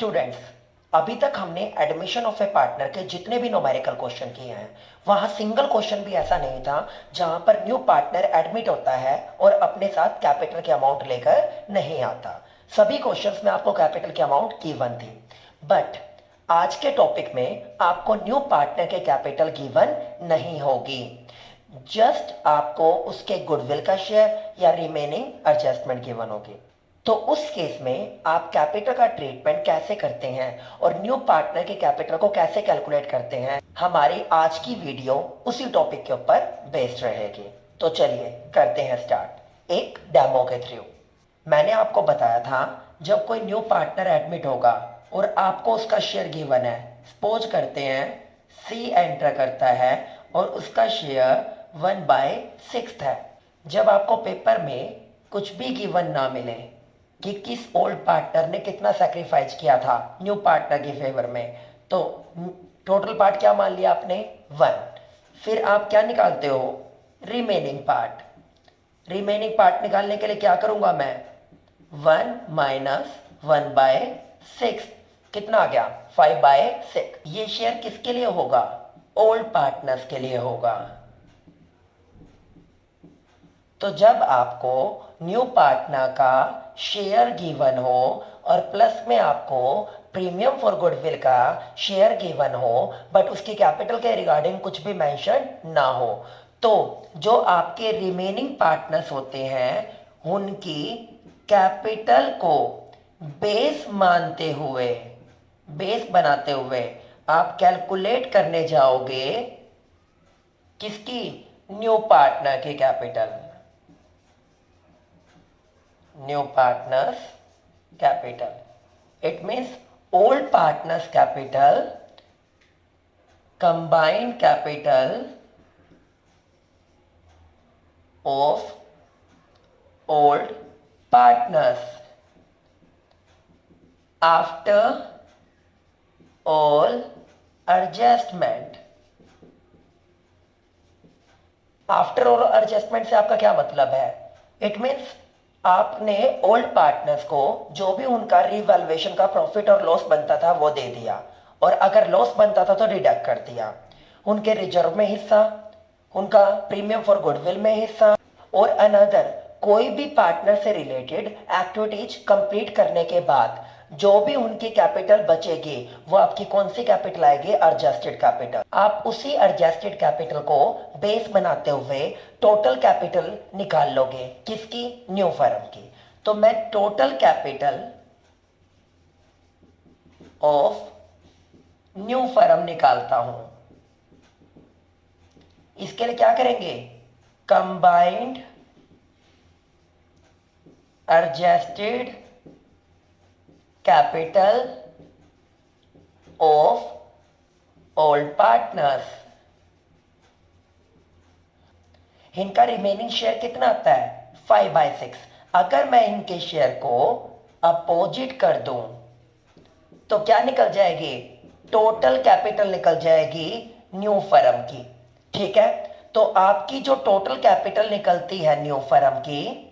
Students, अभी तक हमने एडमिशन ऑफ ए पार्टनर के जितने भी न्यूमेरिकल क्वेश्चन किए हैं वहां सिंगल क्वेश्चन भी ऐसा नहीं था जहां पर न्यू पार्टनर एडमिट होता है और अपने साथ कैपिटल की अमाउंट लेकर नहीं आता। सभी क्वेश्चंस में आपको कैपिटल की अमाउंट गिवन थी, बट आज के टॉपिक में आपको न्यू पार्टनर के कैपिटल गिवन नहीं होगी। जस्ट आपको उसके गुडविल का शेयर या रिमेनिंग एडजस्टमेंट गिवन होगी। तो उस केस में आप कैपिटल का ट्रीटमेंट कैसे करते हैं और न्यू पार्टनर के कैपिटल को कैसे कैलकुलेट करते हैं, हमारी आज की वीडियो उसी टॉपिक के ऊपर बेस्ड रहेगी। तो चलिए करते हैं स्टार्ट एक डेमो के थ्रू। मैंने आपको बताया था जब कोई न्यू पार्टनर एडमिट होगा और आपको उसका शेयर गिवन है, सपोज करते हैं सी एंटर करता है और उसका शेयर 1/6 है। जब आपको पेपर में कुछ भी गिवन ना मिले कि किस ओल्ड पार्टनर ने कितना सैक्रिफाइस किया था न्यू पार्टनर के फेवर में, तो टोटल पार्ट क्या मान लिया आपने 1। फिर आप क्या निकालते हो, रिमेनिंग पार्ट। रिमेनिंग पार्ट निकालने के लिए क्या करूंगा मैं, 1 - 1/6 कितना आ गया 5/6। ये शेयर किसके लिए होगा, ओल्ड पार्टनर्स के लिए होगा। तो जब आपको न्यू पार्टनर का शेयर गिवन हो और प्लस में आपको प्रीमियम फॉर गुडविल का शेयर गिवन हो बट उसकी कैपिटल के रिगार्डिंग कुछ भी मेंशन ना हो, तो जो आपके रिमेनिंग पार्टनर्स होते हैं उनकी कैपिटल को बेस मानते हुए, बेस बनाते हुए आप कैलकुलेट करने जाओगे किसकी, न्यू पार्टनर की capital, new partners capital. It means old partners capital, combined capital of old partners after all adjustment. After all adjustment से आपका क्या मतलब है, इट मीन्स आपने ओल्ड पार्टनर्स को जो भी उनका रिवैल्यूएशन का प्रॉफिट और लॉस बनता था वो दे दिया, और अगर लॉस बनता था तो डिडक्ट कर दिया। उनके रिजर्व में हिस्सा, उनका प्रीमियम फॉर गुडविल में हिस्सा, और अनदर कोई भी पार्टनर से रिलेटेड एक्टिविटीज कंप्लीट करने के बाद जो भी उनकी कैपिटल बचेगी वो आपकी कौन सी कैपिटल आएगी, एडजस्टेड कैपिटल। आप उसी एडजस्टेड कैपिटल को बेस बनाते हुए टोटल कैपिटल निकाल लोगे, किसकी, न्यू फर्म की। तो मैं total capital of new firm निकालता हूं। इसके लिए क्या करेंगे, combined adjusted capital of old partners. इनका रिमेनिंग शेयर कितना आता है 5/6। अगर मैं इनके शेयर को अपोजिट कर दूं तो क्या निकल जाएगी, टोटल कैपिटल निकल जाएगी न्यू फर्म की। ठीक है, तो आपकी जो टोटल कैपिटल निकलती है न्यू फर्म की,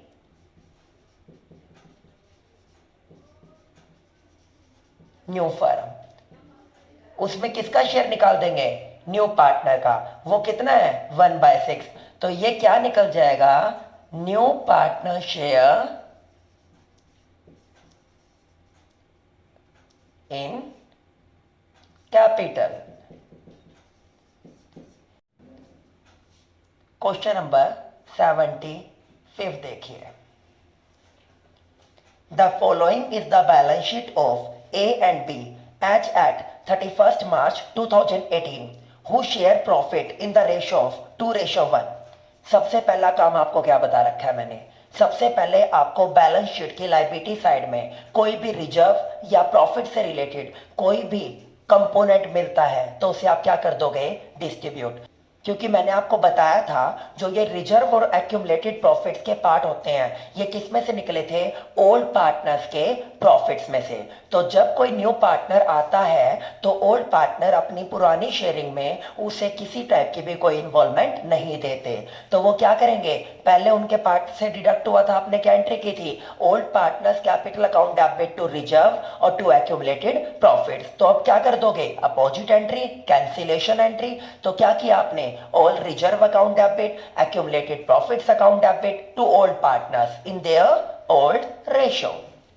न्यू फर्म, उसमें किसका शेयर निकाल देंगे, न्यू पार्टनर का। वो कितना है 1/6। तो ये क्या निकल जाएगा, new partner share in capital. Question number 75 देखिए। The following is the balance sheet of A and B as at 31st March 2018 who share profit in the ratio of 2:1। सबसे पहला काम आपको क्या बता रखा है मैंने, सबसे पहले आपको बैलेंस शीट की लायबिलिटी साइड में कोई भी रिजर्व या प्रॉफिट से रिलेटेड कोई भी कंपोनेंट मिलता है तो उसे आप क्या कर दोगे, डिस्ट्रीब्यूट। क्योंकि मैंने आपको बताया था जो ये रिजर्व और एक्यूमुलेटेड प्रॉफिट्स के पार्ट होते हैं ये किस में से निकले थे, ओल्ड पार्टनर्स के प्रॉफिट्स में से। तो जब कोई न्यू पार्टनर आता है तो ओल्ड पार्टनर अपनी पुरानी शेयरिंग में उसे किसी टाइप की भी कोई इन्वॉल्वमेंट नहीं देते। तो वो क्या करेंगे, पहले उनके पार्ट से डिडक्ट हुआ था, आपने क्या एंट्री की थी, old partners capital account debit to reserve और टू एक्यूमुलेटेड प्रॉफिट्स। तो अब क्या कर दोगे, अपोजिट एंट्री, कैंसिलेशन एंट्री। तो क्या किया आपने, all reserve account debit, accumulated profits account debit to old partners in their old ratio।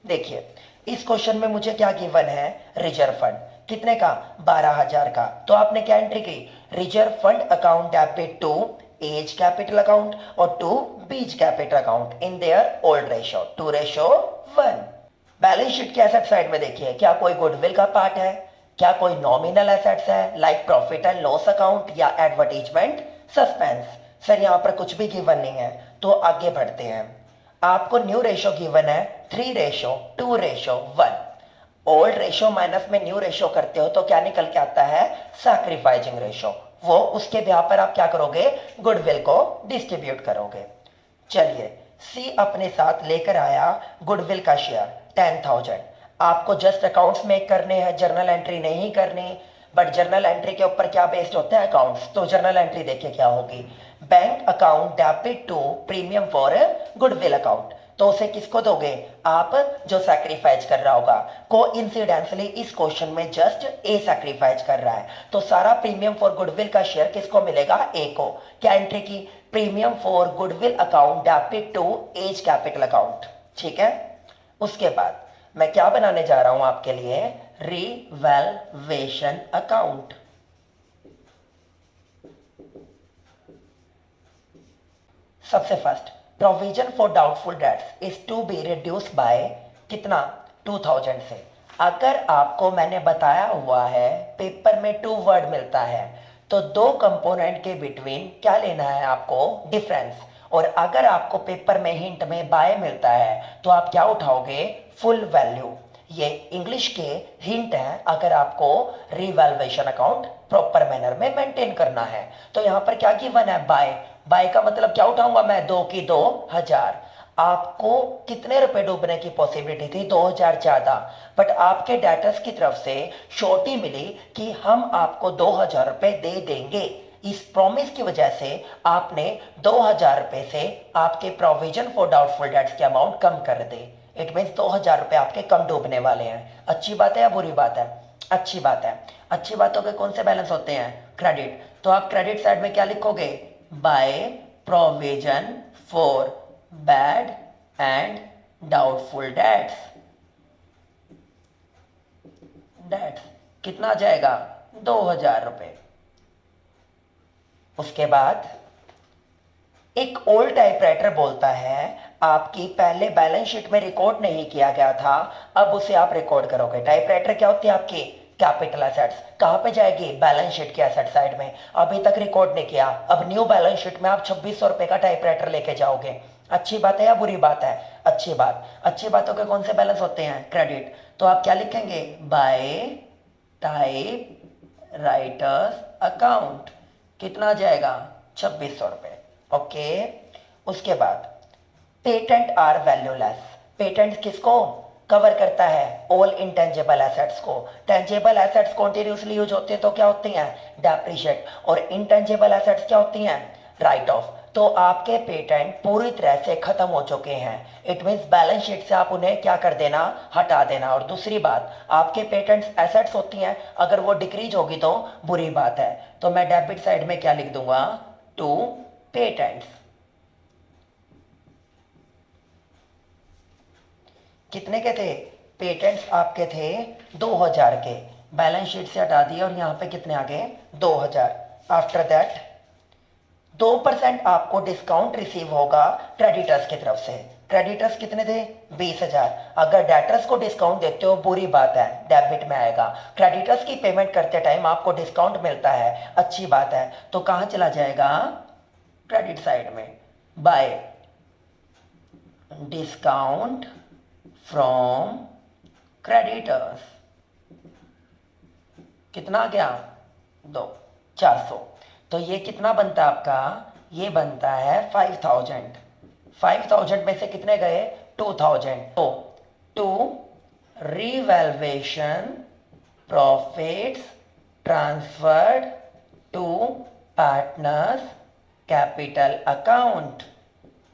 देखिए इस क्वेश्चन में मुझे क्या गिवन है, रिजर्व फंड कितने का, 12,000 का। तो आपने क्या एंट्री की, reserve fund account debit to A's capital account और to B's capital account in their old ratio 2:1। Balance sheet के एसेट साइड में देखिए क्या कोई गुडविल का पार्ट है, क्या कोई नॉमिनल एसेट्स है like profit and loss account या एडवर्टीजमेंट सस्पेंस। सर यहाँ पर कुछ भी गिवन नहीं है, तो आगे बढ़ते हैं। आपको न्यू रेशो गिवन है 3:2:1। ओल्ड रेशो माइनस में न्यू रेशो करते हो तो क्या निकल के आता है, सैक्रिफाइसिंग रेशो। वो उसके ब्याह पर आप क्या करोगे, गुडविल को डिस्ट्रीब्यूट करोगे। चलिए सी अपने साथ लेकर आया गुडविल का शेयर 10,000। आपको जस्ट अकाउंट्स मेक करने हैं, जर्नल एंट्री नहीं करनी। बट जर्नल एंट्री के ऊपर क्या बेस्ड होते हैं, अकाउंट्स। तो जर्नल एंट्री देखिए क्या होगी, bank account debit to premium for goodwill account. तो उसे किसको दोगे, आप जो सैक्रिफाइस कर रहा होगा। कोइंसिडेंटली इस क्वेश्चन में जस्ट ए सैक्रिफाइस कर रहा है, तो सारा प्रीमियम फॉर गुडविल का शेयर किसको मिलेगा, ए को। क्या एंट्री की, premium for goodwill account debit to A's capital account. ठीक है, उसके बाद मैं क्या बनाने जा रहा हूं आपके लिए, रिवैल्यूएशन अकाउंट। सबसे first, provision for doubtful debts is to be reduce by कितना, 2000 से। अगर आपको मैंने बताया हुआ है पेपर में 2 वर्ड मिलता है तो 2 कंपोनेंट के बिटवीन क्या लेना है आपको, डिफरेंस। और अगर आपको पेपर में हिंट में बाय मिलता है तो आप क्या उठाओगे, फुल वैल्यू। ये इंग्लिश के हिंट है अगर आपको रिवैल्यूएशन अकाउंट प्रॉपर मैनर में मेंटेन करना है। तो यहां पर क्या गिवन है, बाय। बाय का मतलब क्या उठाऊंगा मैं, 2 की 2,000। आपको कितने रुपए डूबने की पॉसिबिलिटी थी, 2,000 ज्यादा। बट आपके डेटर्स की तरफ से श्योरिटी मिली कि हम आपको 2,000 रुपए दे देंगे। इस प्रॉमिस की वजह से आपने 2,000 रुपए से आपके प्रोविजन फॉर डाउटफुल डेट्स के अमाउंट कम कर दे। इट मीन्स 2,000 रुपए आपके कम डूबने वाले हैं। अच्छी बात है या बुरी बात है, अच्छी बात है। अच्छी बातों के कौन से बैलेंस होते हैं, क्रेडिट। तो आप क्रेडिट साइड में क्या लिखोगे, by provision for bad and doubtful debts. Debts कितना आ जाएगा, 2,000 रुपए। उसके बाद एक ओल्ड टाइपराइटर बोलता है आपकी पहले बैलेंस शीट में रिकॉर्ड नहीं किया गया था, अब उसे आप रिकॉर्ड करोगे। टाइपराइटर क्या होती है आपकी, कैपिटल एसेट्स। कहां पे जाएगी, बैलेंस शीट के एसेट साइड में। अभी तक रिकॉर्ड नहीं किया, अब न्यू बैलेंस शीट में आप 2600 रुपए का टाइपराइटर लेके जाओगे। अच्छी बात है या बुरी बात है, अच्छी बात। अच्छी बातों के कौन से बैलेंस होते हैं, क्रेडिट। तो आप क्या लिखेंगे, बाय टाइप राइटर्स अकाउंट। कितना आ जाएगा, 2600 रुपए। ओके, उसके बाद पेटेंट आर वैल्यूलेस। पेटेंट किसको कवर करता है, ऑल इंटेंजिबल एसेट्स को। टेंजिबल एसेट्स कॉन्टिन्यूसली यूज होते हैं तो क्या होती हैं, डेप्रिशिएट। और इंटेंजिबल एसेट्स क्या होती हैं, राइट ऑफ। तो आपके पेटेंट पूरी तरह से खत्म हो चुके हैं। इट मीन्स बैलेंस शीट से आप उन्हें क्या कर देना, हटा देना। और दूसरी बात, आपके पेटेंट्स एसेट्स होती हैं, अगर वो डिक्रीज होगी तो बुरी बात है। तो मैं डेबिट साइड में क्या लिख दूंगा, टू पेटेंट्स। कितने के थे, पेटेंट्स आपके थे 2,000 के। बैलेंस शीट से हटा दिए और यहां पे कितने आ गए, 2,000। आफ्टर दैट 2% आपको डिस्काउंट रिसीव होगा क्रेडिटर्स की तरफ से। क्रेडिटर्स कितने थे, 20,000। अगर डेटर्स को डिस्काउंट देते हो बुरी बात है, डेबिट में आएगा। क्रेडिटर्स की पेमेंट करते टाइम आपको डिस्काउंट मिलता है, अच्छी बात है। तो कहां चला जाएगा, क्रेडिट साइड में, बाय डिस्काउंट फ्रॉम क्रेडिटर्स। कितना आ गया, 400। तो ये कितना बनता है आपका, ये बनता है 5000। 5000 में से कितने गए, 2000। तो to revaluation profits transferred to partners capital account,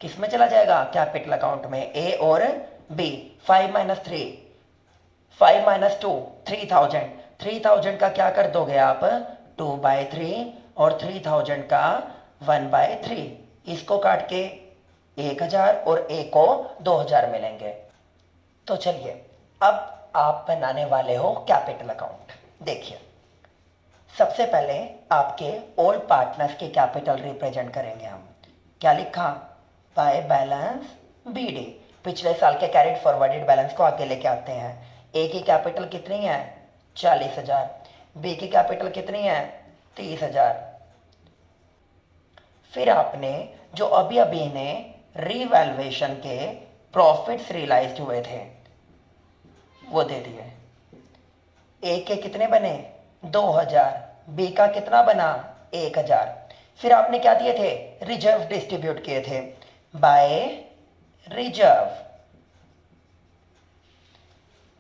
किस में चला जाएगा, कैपिटल अकाउंट में, ए और बी। 5 minus 3, 5 minus 2, 3000। 3000 का क्या कर दोगे आप, 2/3, और 3000 का 1/3। इसको काट के 1000 और ए को 2000 मिलेंगे। तो चलिए अब आप बनाने वाले हो कैपिटल अकाउंट। देखिए सबसे पहले आपके ओल्ड पार्टनर्स के कैपिटल रिप्रेजेंट करेंगे हम। क्या लिखा, बाय बैलेंस बीडी, पिछले साल के कैरिड फॉरवर्डेड बैलेंस को आगे लेके आते हैं। ए की कैपिटल कितनी है, 40,000। बी की कैपिटल कितनी है, 30,000। फिर आपने जो अभी अभी ने रीवैल्यूएशन के प्रॉफिट्स रियलाइज्ड हुए थे वो दे दिए। ए के कितने बने, 2000। बी का कितना बना, 1000। फिर आपने क्या दिए थे, रिजर्व डिस्ट्रीब्यूट किए थे, बाय रिजर्व।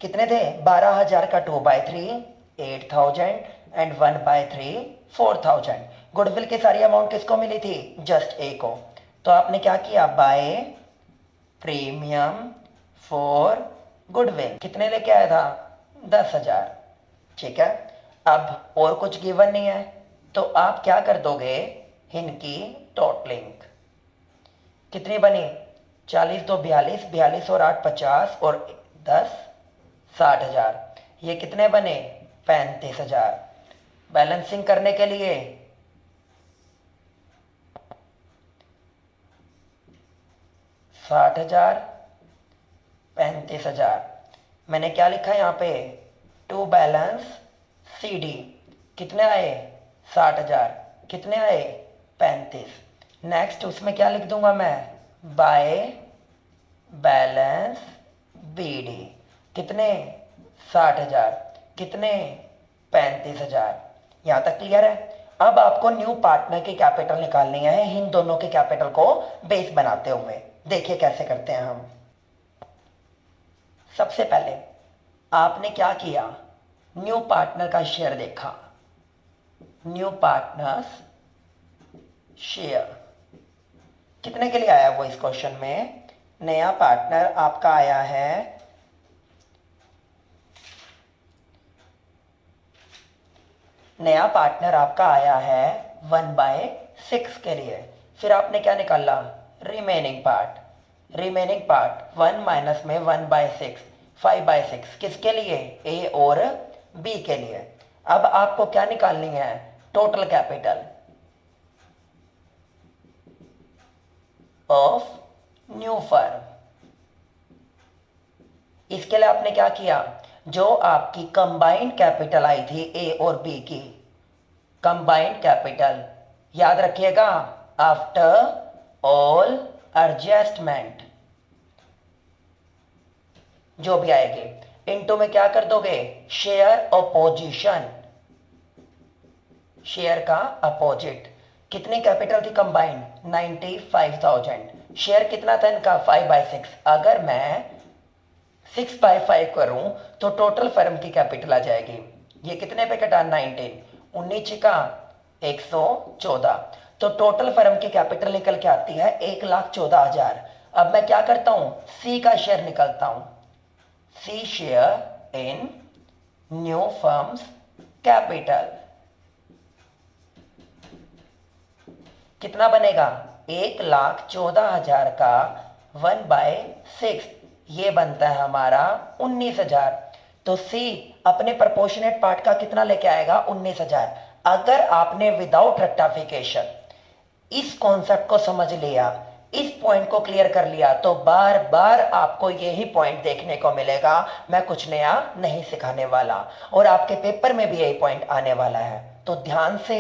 कितने थे, 12,000 का 2/3 8,000 एंड 1/3 4,000। गुडविल की सारी अमाउंट किसको मिली थी, जस्ट ए को। तो आपने क्या किया, बाय प्रीमियम फॉर गुडविल, कितने लेके आया था, 10,000। ठीक है, अब और कुछ गिवन नहीं है तो आप क्या कर दोगे, इनकी टोटलिंग कितनी बनी, 40 2 42, 42 और 8 50 और 10 60,000। ये कितने बने, 35,000। बैलेंसिंग करने के लिए 60,000 35,000। मैंने क्या लिखा है यहाँ पे, टू बैलेंस सी डी, कितने आए, 60,000, कितने आए, 35। नेक्स्ट उसमें क्या लिख दूंगा मैं, बाय बैलेंस बी डी, कितने, 60,000, कितने, 35,000। यहाँ तक क्लियर है। अब आपको न्यू पार्टनर की कैपिटल निकालनी है इन दोनों के कैपिटल को बेस बनाते हुए। देखिए कैसे करते हैं हम। सबसे पहले आपने क्या किया, न्यू पार्टनर का शेयर देखा, न्यू पार्टनर्स शेयर कितने के लिए आया वो, इस क्वेश्चन में नया पार्टनर आपका आया है नया पार्टनर आपका आया है 1/6 के लिए। फिर आपने क्या निकाला, remaining part. Remaining part 1 minus में 1/6 5/6 किसके लिए, ए और बी के लिए। अब आपको क्या निकालनी है, total capital of new firm. इसके लिए आपने क्या किया, जो आपकी कंबाइंड कैपिटल आई थी ए और बी की, कंबाइंड कैपिटल याद रखिएगा, आफ्टर ऑल एडजस्टमेंट जो भी आएगी, इनटू में क्या कर दोगे, शेयर अपोजिशन, शेयर का अपोजिट। कितनी कैपिटल थी कंबाइंड, 95,000। शेयर कितना था इनका, 5/6। अगर मैं 6/5 करूं तो टोटल फर्म की कैपिटल आ जाएगी, ये कितने पे कटा, 19, 19 का 114। तो टोटल फर्म की कैपिटल निकल के आती है 1,14,000। अब मैं क्या करता हूं, सी का शेयर निकलता हूं, C share in new firm's capital कितना बनेगा, 1,14,000 का 1/6 ये बनता है हमारा 19,000। तो सी अपने प्रोपोर्शनेट पार्ट का कितना लेके आएगा, 19,000। अगर आपने विदाउट रेक्टिफिकेशन इस कॉन्सेप्ट को समझ लिया, इस पॉइंट को क्लियर कर लिया, तो बार बार आपको यही पॉइंट देखने को मिलेगा। मैं कुछ नया नहीं सिखाने वाला और आपके पेपर में भी यही पॉइंट आने वाला है, तो ध्यान से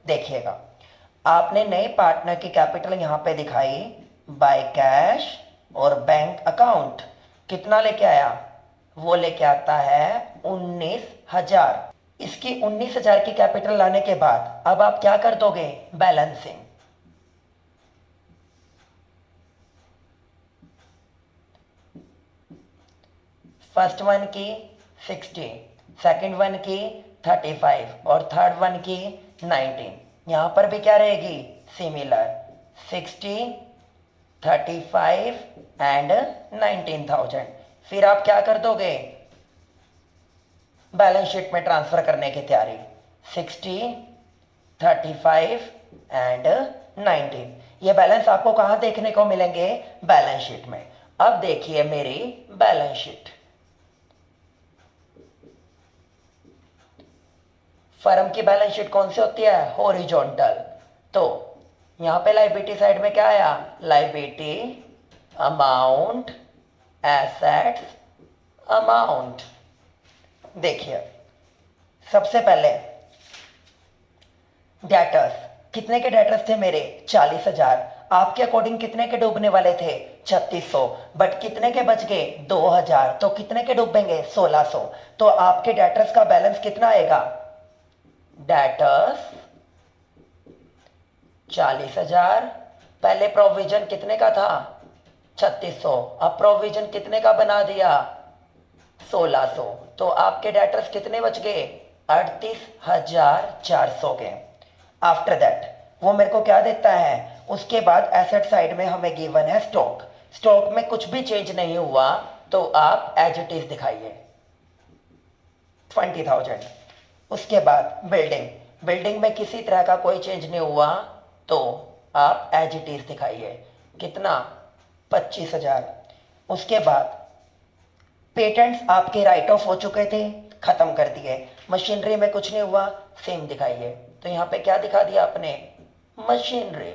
देखिएगा। आपने नए पार्टनर की कैपिटल यहां पे दिखाई बाय कैश और बैंक अकाउंट, कितना लेके आया, वो लेके आता है 19,000। इसकी 19,000 की कैपिटल लाने के बाद अब आप क्या कर दोगे, बैलेंसिंग। फर्स्ट वन की 60, सेकंड वन की 35 और थर्ड वन की 19। यहां पर भी क्या रहेगी, सिमिलर 60, 35 एंड 19,000। फिर आप क्या कर दोगे, बैलेंस शीट में ट्रांसफर करने की तैयारी, 60, 35 एंड 19। ये बैलेंस आपको कहां देखने को मिलेंगे, बैलेंस शीट में। अब देखिए मेरी बैलेंस शीट। फर्म की बैलेंस शीट कौन सी होती है, हॉरिजॉन्टल। तो यहां पे लायबिलिटी साइड में क्या आया, लायबिलिटी, अमाउंट, एसेट्स, अमाउंट। देखिए सबसे पहले डेटर्स, कितने के डेटर्स थे मेरे, 40,000। आपके अकॉर्डिंग कितने के डूबने वाले थे, 3600, बट कितने के बच गए, 2,000। तो कितने के डूबेंगे, 1600। तो आपके डेटर्स का बैलेंस कितना आएगा, डेटर्स 40,000। पहले प्रोविजन कितने का था, 3600। अब प्रोविजन कितने का बना दिया, 1600। तो आपके डेटर्स कितने बच गए, 38,400 के। आफ्टर दैट वो मेरे को क्या देता है, उसके बाद एसेट साइड में हमें गिवन है स्टॉक। स्टॉक में कुछ भी चेंज नहीं हुआ तो आप एज इट इज दिखाइए, 20,000। उसके बाद बिल्डिंग, बिल्डिंग में किसी तरह का कोई चेंज नहीं हुआ तो आप एज इट इज दिखाइए, कितना, 25,000। उसके बाद पेटेंट्स आपके राइट ऑफ हो चुके थे, खत्म कर दिए। मशीनरी में कुछ नहीं हुआ, सेम दिखाइए। तो यहाँ पे क्या दिखा दिया आपने, मशीनरी।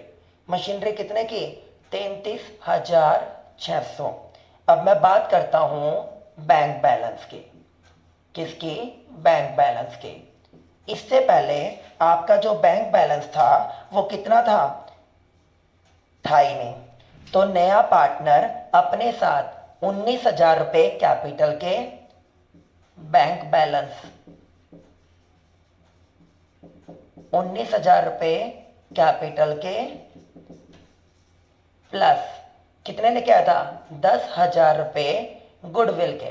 मशीनरी कितने की, 33,600। अब मैं बात करता हूं बैंक बैलेंस की, किसकी, बैंक बैलेंस की। इससे पहले आपका जो बैंक बैलेंस था वो कितना था ही नहीं। तो नया पार्टनर अपने साथ 19,000 रुपए कैपिटल के बैंक बैलेंस, 19,000 रुपए कैपिटल के प्लस कितने लेके आया था, 10,000 रुपए गुडविल के,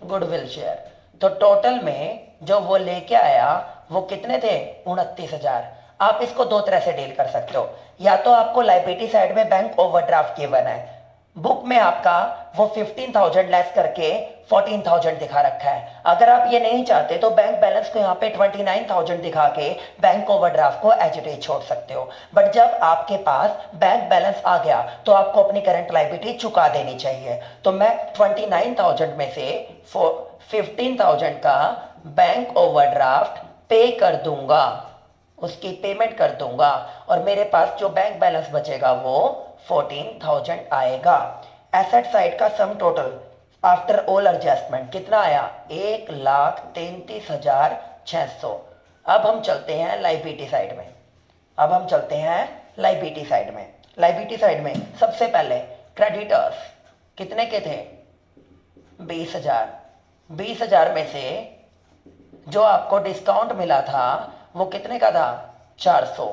गुडविल शेयर। तो टोटल में जो वो लेके आया वो कितने थे, 29,000। आप इसको दो तरह से डील कर सकते हो, या तो आपको लायबिलिटी साइड में बैंक ओवरड्राफ्ट गिवन है, बुक में आपका वो 15,000 लेस करके 14,000 दिखा रखा है। अगर आप ये नहीं चाहते तो बैंक बैलेंस को यहाँ पे 29,000 दिखा के बैंक ओवरड्राफ्ट को एज इट इज छोड़ सकते हो। बट जब आपके पास बैंक बैलेंस आ गया तो आपको अपनी करंट लायबिलिटी चुका देनी चाहिए। तो मैं 29,000 में से 15,000 का बैंक ओवरड्राफ्ट पे कर दूंगा, उसकी पेमेंट कर दूंगा, और मेरे पास जो बैंक बैलेंस बचेगा वो 14,000 आएगा। एसेट साइड का sum total after all adjustment कितना आया, 1,33,600। अब हम चलते हैं लायबिलिटी साइड में, अब हम चलते हैं लायबिलिटी साइड में। लायबिलिटी साइड में सबसे पहले क्रेडिटर्स कितने के थे, 20,000। 20,000 में से जो आपको डिस्काउंट मिला था वो कितने का था, 400।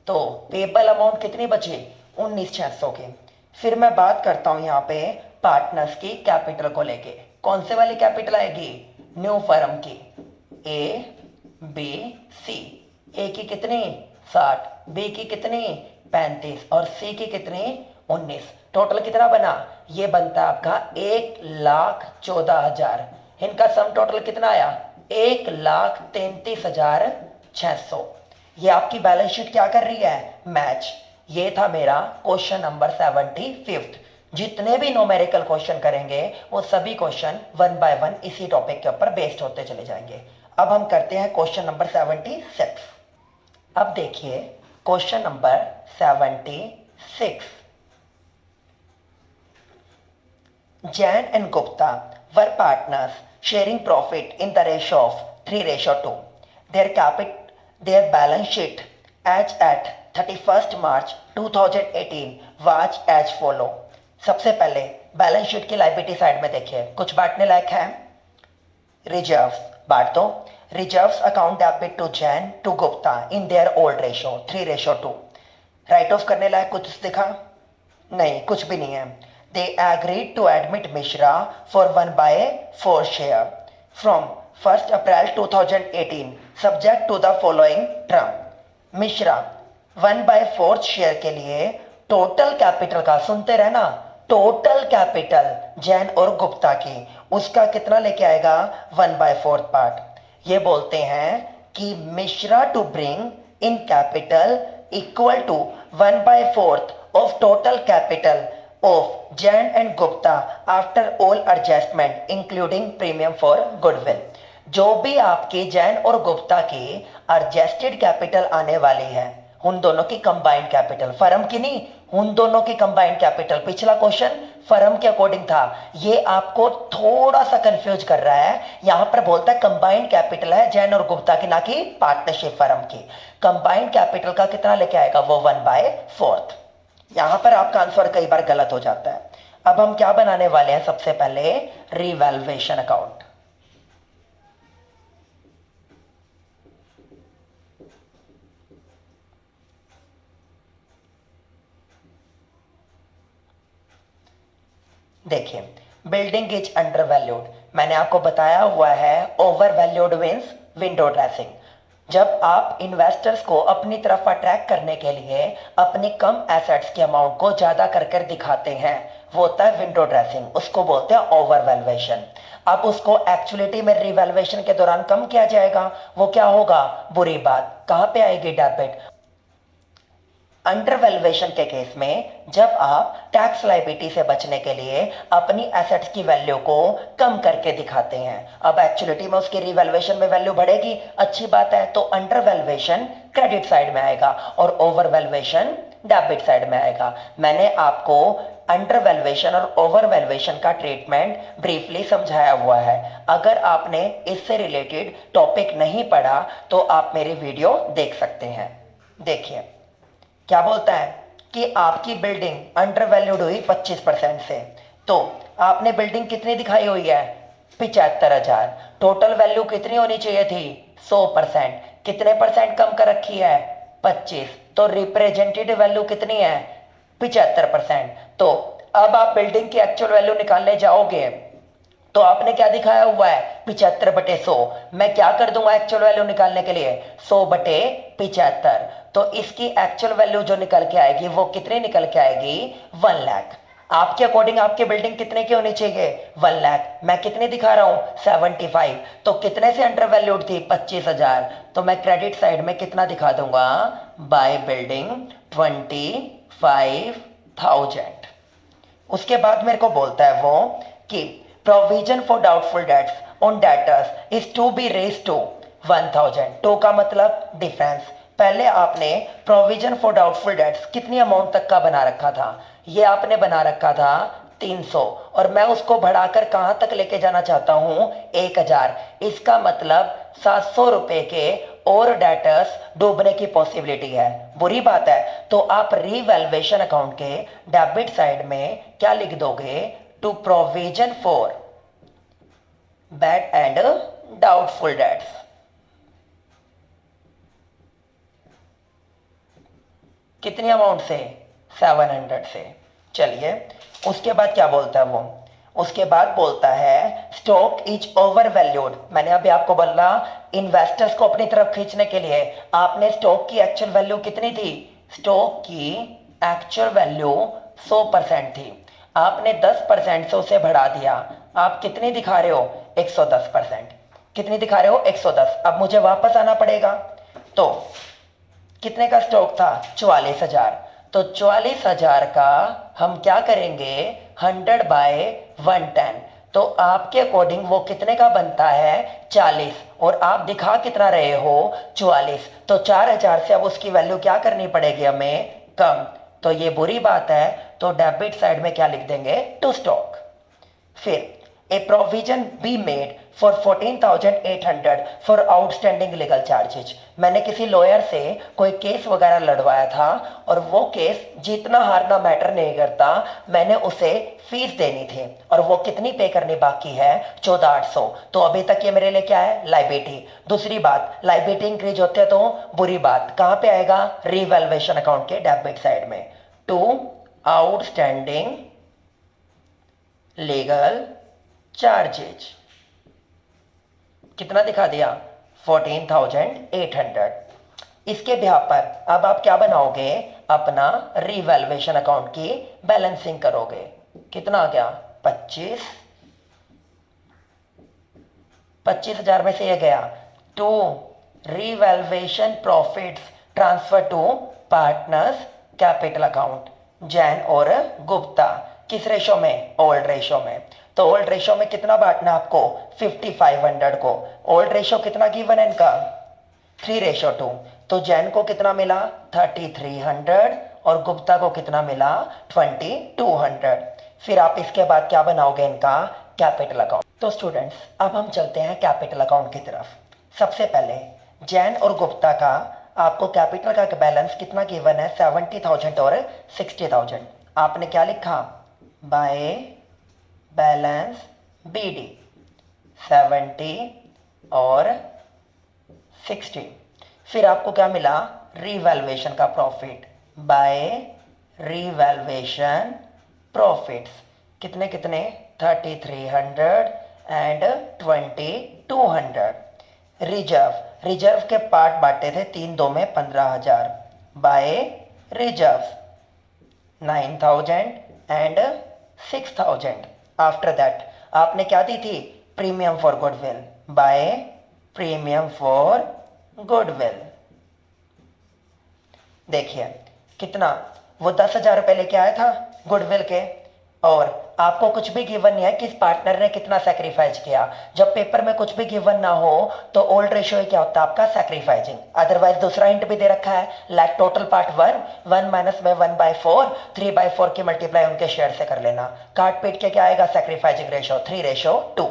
तो पेबल अमाउंट कितनी बची, 19,600 की। फिर मैं बात करता हूं यहाँ पे पार्टनर्स की कैपिटल को लेके। कौन से वाली कैपिटल आएगी, न्यू फर्म की, ए बी सी। ए की कितनी, 60, बी की कितनी, 35 और सी की कितनी, 19। टोटल कितना बना, ये बनता है आपका 1,14,000। इनका सम टोटल कितना आया, 1,33,600। ये आपकी बैलेंस शीट क्या कर रही है, मैच। ये था मेरा क्वेश्चन नंबर 75। जितने भी न्यूमेरिकल क्वेश्चन करेंगे वो सभी क्वेश्चन 1 बाय 1 इसी टॉपिक के ऊपर बेस्ड होते चले जाएंगे। अब हम करते हैं क्वेश्चन नंबर 76। अब देखिए question number 76। Jain and Gupta were partners sharing profit in the ratio of 3:2. Their balance sheet as at 31st March 2018 was as follow. सबसे पहले बैलेंस शीट की लायबिलिटी साइड में देखिए कुछ बांटने लायक है। रिजर्व्स बांट दो। Reserves account debit to Jain to Gupta in their old ratio 3:2। Write off करने लायक कुछ दिखा? नहीं, कुछ भी नहीं है। They agreed to admit Mishra for 1/4 share from 1 April 2018 subject to the following term. Mishra 1/4 share के लिए टोटल कैपिटल का, सुनते रहना, टोटल कैपिटल जैन और गुप्ता की, उसका कितना लेके आएगा? 1/4 पार्ट। ये बोलते हैं कि Mishra to bring in capital equal to 1/4 of total capital of Jain and Gupta after all adjustment including premium for goodwill. जो भी आपके जैन और गुप्ता के एडजस्टेड कैपिटल आने वाली है, उन दोनों की कंबाइंड कैपिटल, फर्म की नहीं, उन दोनों की कंबाइंड कैपिटल। पिछला क्वेश्चन फर्म के अकॉर्डिंग था, ये आपको थोड़ा सा कंफ्यूज कर रहा है। यहां पर बोलता है कंबाइंड कैपिटल है जैन और गुप्ता की, ना कि पार्टनरशिप फर्म की। कंबाइंड कैपिटल का कितना लेके आएगा? वो 1/4। यहां पर आपका आंसर कई बार गलत हो जाता है। अब हम क्या बनाने वाले हैं? सबसे पहले रिवैल्यूएशन अकाउंट। देखिए, बिल्डिंग इज अंडर वैल्यूड, मैंने आपको बताया हुआ है over valued means window dressing. जब आप इन्वेस्टर्स को अपनी तरफ अट्रैक्ट करने के लिए अपनी कम एसेट्स के अमाउंट को ज्यादा कर कर दिखाते हैं, वो होता है विंडो ड्रेसिंग, उसको बोलते हैं ओवर वैल्यूएशन। अब उसको एक्चुअलिटी में रिवैल्यूएशन के दौरान कम किया जाएगा, वो क्या होगा? बुरी बात। कहां पे आएगी डेबिट? अंडर वैल्यूएशन के केस में जब आप टैक्स लायबिलिटी से बचने के लिए अपनी एसेट्स की वैल्यू को कम करके दिखाते हैं, अब एक्चुअलिटी में उसकी रिवैल्यूएशन में वैल्यू बढ़ेगी, अच्छी बात है। तो अंडर वैल्यूएशन क्रेडिट साइड में आएगा और ओवर वैल्यूएशन डेबिट साइड में आएगा। मैंने आपको अंडर वैल्यूएशन और ओवर वैल्यूएशन का ट्रीटमेंट ब्रीफली समझाया हुआ है। अगर आपने इससे रिलेटेड टॉपिक नहीं पढ़ा तो आप मेरी वीडियो देख सकते हैं। देखिए क्या बोलता है कि आपकी बिल्डिंग अंडर वैल्यूड हुई 25% से, तो आपने बिल्डिंग कितनी दिखाई हुई है? 75,000। टोटल वैल्यू कितनी होनी चाहिए थी? 100%। कितने परसेंट कम कर रखी है? 25। तो रिप्रेजेंटेटिव वैल्यू कितनी है? 75%। तो अब आप बिल्डिंग की एक्चुअल वैल्यू निकालने जाओगे तो आपने क्या दिखाया हुआ है? 75/100। मैं क्या कर दूंगा एक्चुअल वैल्यू निकालने के लिए? 100/75। तो इसकी एक्चुअल वैल्यू जो निकल के आएगी वो कितनी निकल के आएगी? 1 लाख। आपके अकॉर्डिंग आपकी बिल्डिंग कितने की होनी चाहिए? 1 लाख। मैं कितने दिखा रहा हूं? 75। तो कितने से अंडर वैल्यूड थी? 25,000। तो मैं क्रेडिट साइड में कितना दिखा दूंगा? By building 25,000। उसके बाद मेरे को बोलता है वो कि provision for doubtful debts on debtors is to be raise to 1,000। To का मतलब डिफरेंस। पहले आपने प्रोविजन फॉर डाउटफुल डेट्स कितनी अमाउंट तक का बना रखा था? ये आपने बना रखा था 300, और मैं उसको बढ़ाकर कहां तक लेके जाना चाहता हूं? 1,000। इसका मतलब 700 रुपए के और डेटर्स डूबने की पॉसिबिलिटी है। बुरी बात है। तो आप रिवैल्यूएशन अकाउंट के डेबिट साइड में क्या लिख दोगे? To provision for bad and doubtful debts. कितनी अमाउंट से? 700 से। चलिए, उसके बाद क्या बोलता है वो? उसके बाद बोलता है स्टॉक इज ओवर वैल्यूड। मैंने अभी आपको बोला इन्वेस्टर्स को अपनी तरफ खींचने के लिए आपने स्टॉक की एक्चुअल वैल्यू कितनी थी? स्टॉक की एक्चुअल वैल्यू 100% थी, आपने 10% से उसे बढ़ा दिया। आप कितनी दिखा रहे हो? 110%। कितनी दिखा रहे हो? 110। अब मुझे वापस आना पड़ेगा। तो कितने का स्टॉक था? 44,000। तो 44,000 का हम क्या करेंगे? 100/110। तो आपके अकॉर्डिंग वो कितने का बनता है? 40। और आप दिखा कितना रहे हो? 44। तो 4,000 से अब उसकी वैल्यू क्या करनी पड़ेगी हमें? कम। तो ये बुरी बात है। तो डेबिट साइड में क्या लिख देंगे? To stock. फिर a provision be made for 14,800 for outstanding legal charges. मैंने किसी लॉयर से कोई केस वगैरह लड़वाया था और वो केस जीतना हारना मैटर नहीं करता, मैंने उसे फीस देनी थी और वो कितनी पे करनी बाकी है, 14,800। तो अभी तक ये मेरे लिए क्या है, लाइबिलिटी। दूसरी बात, लाइबिलिटी इंक्रीज होते हैं तो बुरी बात कहां पे आएगा, रीवैल्यूएशन अकाउंट के डेबिट साइड में। टू आउटस्टैंडिंग लीगल चार्जेज कितना दिखा दिया, 14,800। इसके ब्याह पर अब आप क्या बनाओगे, अपना रीवैल्यूएशन अकाउंट की बैलेंसिंग करोगे। कितना आ गया, 25,000 में से ये गया to revaluation profits transfer to partners capital account, Jain और गुप्ता। किस रेशो में, ओल्ड रेशो में। तो ओल्ड रेशो में कितना बांटना आपको, 5500 को। ओल्ड रेशो कितना गिवन है इनका, 3:2। तो जैन को कितना मिला, 3300 और गुप्ता को कितना मिला, 2200। फिर आप इसके बाद क्या बनाओगे, इनका कैपिटल अकाउंट। तो स्टूडेंट्स अब हम चलते हैं कैपिटल अकाउंट की तरफ। सबसे पहले जैन और गुप्ता का आपको कैपिटल का बैलेंस कितना गिवन है, 70,000 और 60,000। आपने क्या लिखा, बाय बैलेंस बीडी 70 और 60। फिर आपको क्या मिला, रीवैल्यूएशन का प्रॉफिट बाय रीवैल्यूएशन प्रॉफिट्स कितने कितने, 3300 एंड 2200। रिजर्व, रिजर्व के पार्ट बांटे थे 3 2 में 15,000 by reserve 9,000 and 6,000। After that आपने क्या दी थी, premium for goodwill by premium for goodwill. देखिए कितना, वो 10,000 रुपए लेके आया था गुडविल के, और आपको कुछ भी गिवन नहीं है कि इस पार्टनर ने कितना सैक्रिफाइस किया। जब पेपर में कुछ भी गिवन ना हो तो ओल्ड रेशियो क्या होता है आपका, सैक्रिफाइसिंग। अदरवाइज दूसरा हिंट भी दे रखा है, लाइक टोटल पार्ट 1 माइनस में 1/4, 3/4 की मल्टीप्लाई उनके शेयर से कर लेना। काट पीट के क्या आएगा, सैक्रिफाइसिंग रेशियो 3:2।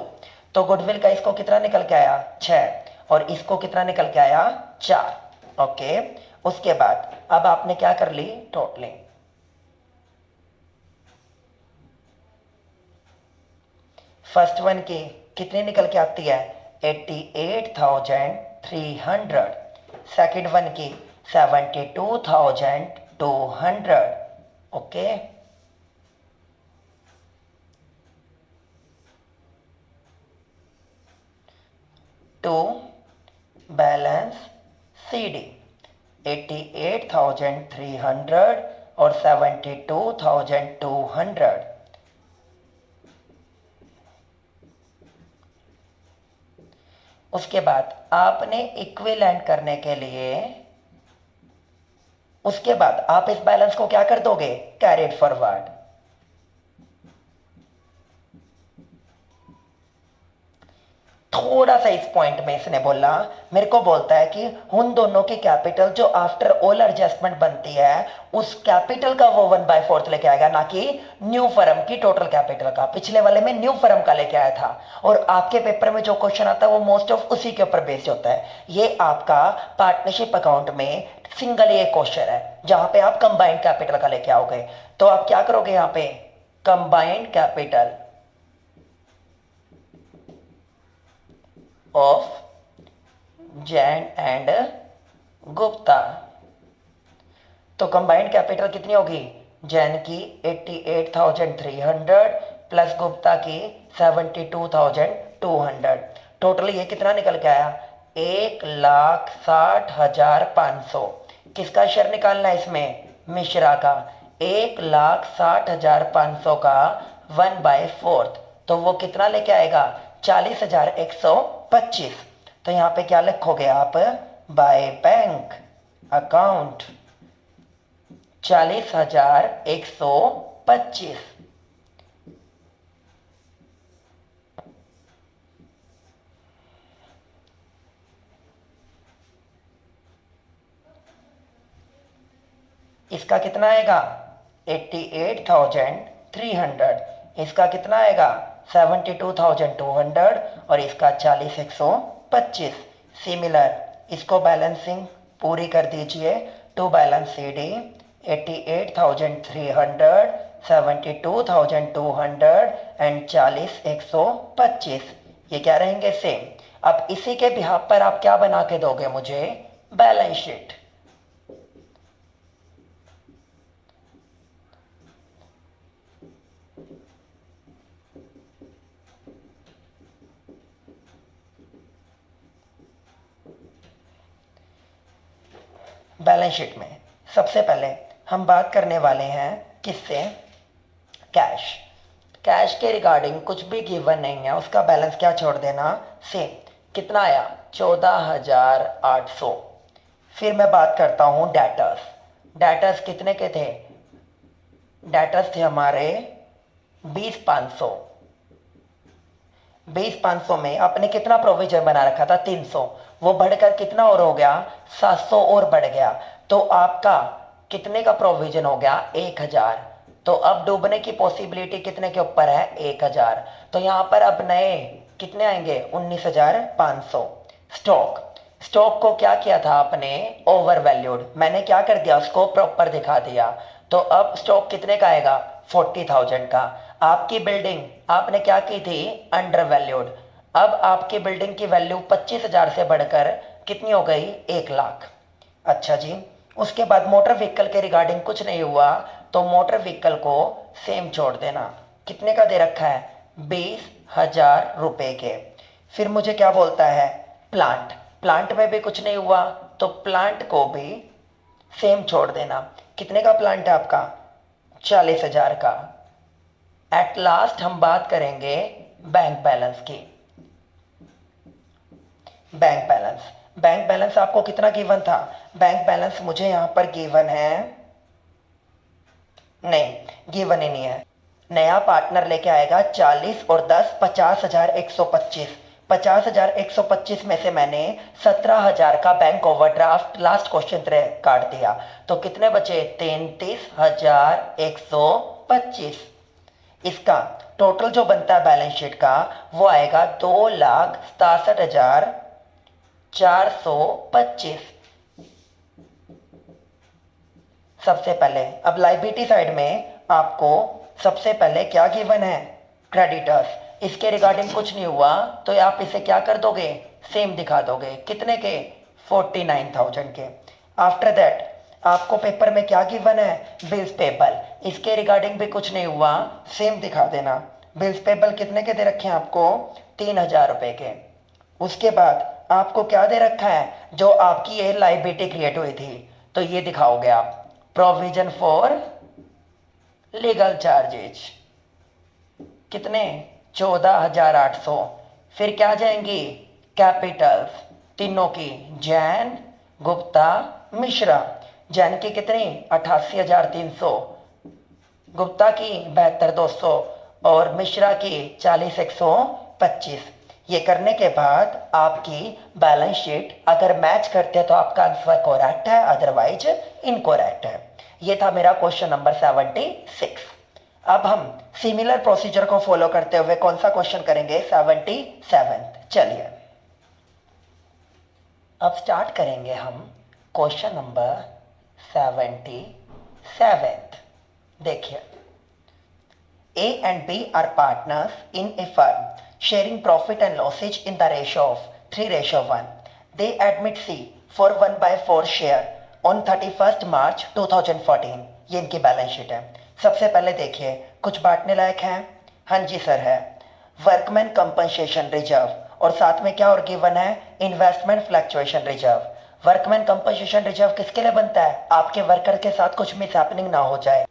तो गुडविल का इसको कितना निकल के आया, 6, और इसको कितना निकल के आया, 4। ओके, उसके बाद अब आपने क्या कर ली, टोटलिंग। फर्स्ट वन की कितनी निकल के आती है, 88,300। सेकंड वन की 72,200। ओके, टू बैलेंस सीडी 88,300 और 72,200। उसके बाद आपने इक्विवेलेंट करने के लिए, उसके बाद आप इस बैलेंस को क्या कर दोगे, कैरिड फॉरवर्ड। थोड़ा सा इस पॉइंट में इसने बोला, मेरे को बोलता है कि उन दोनों की कैपिटल जो आफ्टर ऑल एडजस्टमेंट बनती है उस कैपिटल का वो 1/4 लेके आएगा, ना कि न्यू फर्म की टोटल कैपिटल का। पिछले वाले में न्यू फर्म का लेके आया था, और आपके पेपर में जो क्वेश्चन आता है वो मोस्ट ऑफ उसी के ऊपर बेस्ड होता है। ये आपका पार्टनरशिप अकाउंट में सिंगल ये क्वेश्चन है जहां पे आप कंबाइंड कैपिटल का लेके आओगे। तो आप क्या करोगे, यहां पे combined capital of Jain and Gupta. तो कंबाइंड कैपिटल कितनी होगी, जैन की 88,300 प्लस गुप्ता की 72,200। टोटल ये कितना निकल के आया, 1,60,500। किसका शेयर निकालना है इसमें, मिश्रा का। 1,60,500 का 1/4, तो वो कितना लेके आएगा, 40,125। तो यहां पे क्या लिखोगे आप, बाय बैंक अकाउंट 40,125। इसका कितना आएगा, 88,300 इसका कितना आएगा 72,200 और इसका 40,125। सिमिलर इसको बैलेंसिंग पूरी कर दीजिए। To balance C D 88,300, 72,200 and 40,125, ये क्या रहेंगे सेम। अब इसी के बिहाफ पर आप क्या बना के दोगे मुझे, बैलेंस शीट। बैलेंस शीट में सबसे पहले हम बात करने वाले हैं किससे, कैश। कैश के रिगार्डिंग कुछ भी गिवन नहीं है, उसका बैलेंस क्या छोड़ देना, सेम। कितना आया 14,800। फिर मैं बात करता हूं डेटर्स। डेटर्स कितने के थे, डेटर्स थे हमारे 20,500। 20,500 में आपने कितना प्रोविजन बना रखा था 300, वो बढ़कर कितना और हो गया 700 और बढ़ गया, तो आपका कितने का प्रोविजन हो गया 1,000। तो अब डूबने की पॉसिबिलिटी कितने के ऊपर है 1,000, तो यहां पर अब नए कितने आएंगे 19,500। स्टॉक, स्टॉक को क्या किया था आपने ओवर वैल्यूड, मैंने क्या कर दिया उसको प्रॉपर दिखा दिया, तो अब स्टॉक कितने का आएगा 40,000 का। आपकी बिल्डिंग आपने क्या की थी अंडर वैल्यूड, अब आपकी बिल्डिंग की वैल्यू 25,000 से बढ़कर कितनी हो गई 1,00,000। अच्छा जी, उसके बाद मोटर व्हीकल के रिगार्डिंग कुछ नहीं हुआ, तो मोटर व्हीकल को सेम छोड़ देना। कितने का दे रखा है 20,000 रुपए के। फिर मुझे क्या बोलता है प्लांट, प्लांट में भी कुछ नहीं हुआ, तो प्लांट को भी सेम छोड़ देना। कितने का प्लांट है आपका 40,000 का। एट लास्ट हम बात करेंगे बैंक बैलेंस की। बैंक बैलेंस, बैंक बैलेंस आपको कितना गिवन था, बैंक बैलेंस मुझे यहां पर गिवन है, नहीं गिवन ही नहीं है। नया पार्टनर लेके आएगा 40 और 10 50,125। 50,125 में से मैंने 17,000 का बैंक ओवरड्राफ्ट लास्ट क्वेश्चन काट दिया, तो कितने बचे 33,125। इसका टोटल जो बनता है बैलेंस शीट का वो आएगा 2,67,425। सबसे पहले अब लाइबिलिटी साइड में आपको सबसे पहले क्या गिवन है क्रेडिटर्स, इसके रिगार्डिंग कुछ नहीं हुआ, तो आप इसे क्या कर दोगे सेम दिखा दोगे। कितने के 49,000 के। आफ्टर दैट आपको पेपर में क्या गिवन है बिल्स पेबल, इसके रिगार्डिंग भी कुछ नहीं हुआ, सेम दिखा देना। बिल्स पेबल कितने के दे रखे हैं आपको 3,000 रुपए के। उसके बाद आपको क्या दे रखा है जो आपकी ये लाइबिलिटी क्रिएट हुई थी, तो ये दिखाओगे आप प्रोविजन फॉर लीगल चार्जेज कितने 14,800। फिर क्या जाएंगी कैपिटल्स तीनों की, जैन गुप्ता मिश्रा। जैन की कितनी 88,300, गुप्ता की 72,200 और मिश्रा की 40,125। ये करने के बाद आपकी बैलेंस शीट अगर मैच करते हैं तो आपका आंसर करेक्ट है, अदरवाइज इनकरेक्ट है। ये था मेरा क्वेश्चन नंबर 76। अब हम सिमिलर प्रोसीजर को फॉलो करते हुए कौन सा क्वेश्चन करेंगे 77। चलिए अब स्टार्ट करेंगे हम क्वेश्चन नंबर 77। देखिए A and B are partners in a firm sharing profit and losses in the ratio of 3:1. They admit C for 1/4 share on 31st March 2014। ये इनकी बैलेंस शीट है। सबसे पहले देखिए कुछ बांटने लायक है, हाँ जी सर है, वर्कमैन कंपनसेशन रिजर्व और साथ में क्या और गिवन है investment fluctuation reserve. Workman compensation reserve किसके लिए बनता है, आपके वर्कर के साथ कुछ मिस हैपनिंग ना हो जाए।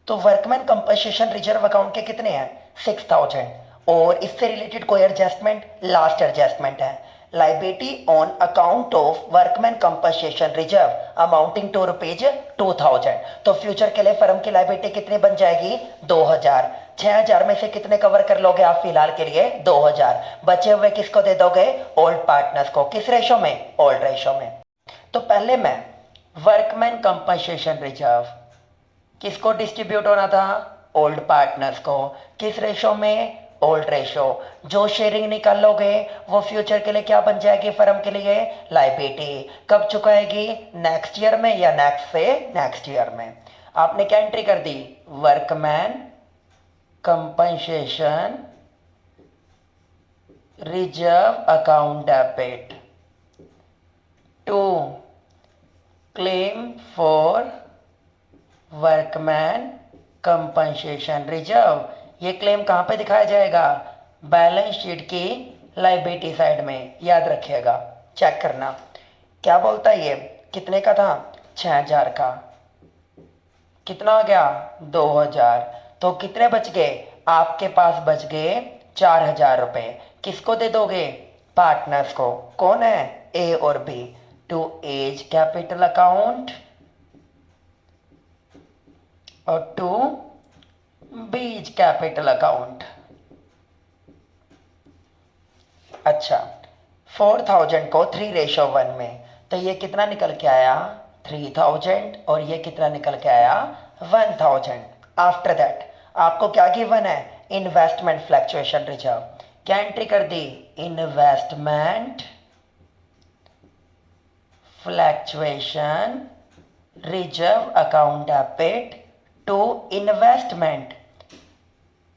तो वर्कमैन कंपनसेशन रिजर्व अकाउंट के कितने हैं 6,000 और इससे रिलेटेड कोई एडजस्टमेंट लास्ट एडजस्टमेंट है। Liability on account of workman compensation reserve amounting to ₹2,000। तो फ्यूचर के लिए फर्म की लाइबिलिटी कितनी बन जाएगी 2,000। 6,000 में से कितने कवर कर लोगे आप फिलहाल के लिए 2,000, बचे हुए किसको दे दोगे ओल्ड पार्टनर्स को। किस रेशो में ओल्ड रेशो में। तो पहले मैं वर्कमैन कंपनसेशन रिजर्व किसको डिस्ट्रीब्यूट होना था ओल्ड पार्टनर्स को। किस रेशो में? Old ratio. जो शेयरिंग निकालोगे वो फ्यूचर के लिए क्या बन जाएगी फर्म के लिए? लायबिलिटी। कब चुकाएगी? नेक्स्ट ईयर में या नेक्स्ट से नेक्स्ट ईयर में। आपने क्या एंट्री कर दी? Workman compensation reserve account debit to claim for workman compensation reserve. ये क्लेम कहां पे दिखाया जाएगा? बैलेंस शीट की लायबिलिटी साइड में, याद रखिएगा। चेक करना क्या बोलता है ये। कितने का था? 6000 का। कितना आ गया? 2000। तो कितने बच गए? आपके पास बच गए 4000 रुपए। किसको दे दोगे? पार्टनर्स को। कौन है? ए और B. To A's capital account और टू बीज कैपिटल अकाउंट। अच्छा, 4000 को 3:1 में, तो ये कितना निकल के आया? 3000। और ये कितना निकल के आया? 1000। आफ्टर दैट आपको क्या गिवन है? Investment fluctuation reserve. क्या एंट्री कर दी? Investment fluctuation reserve account debit to investment,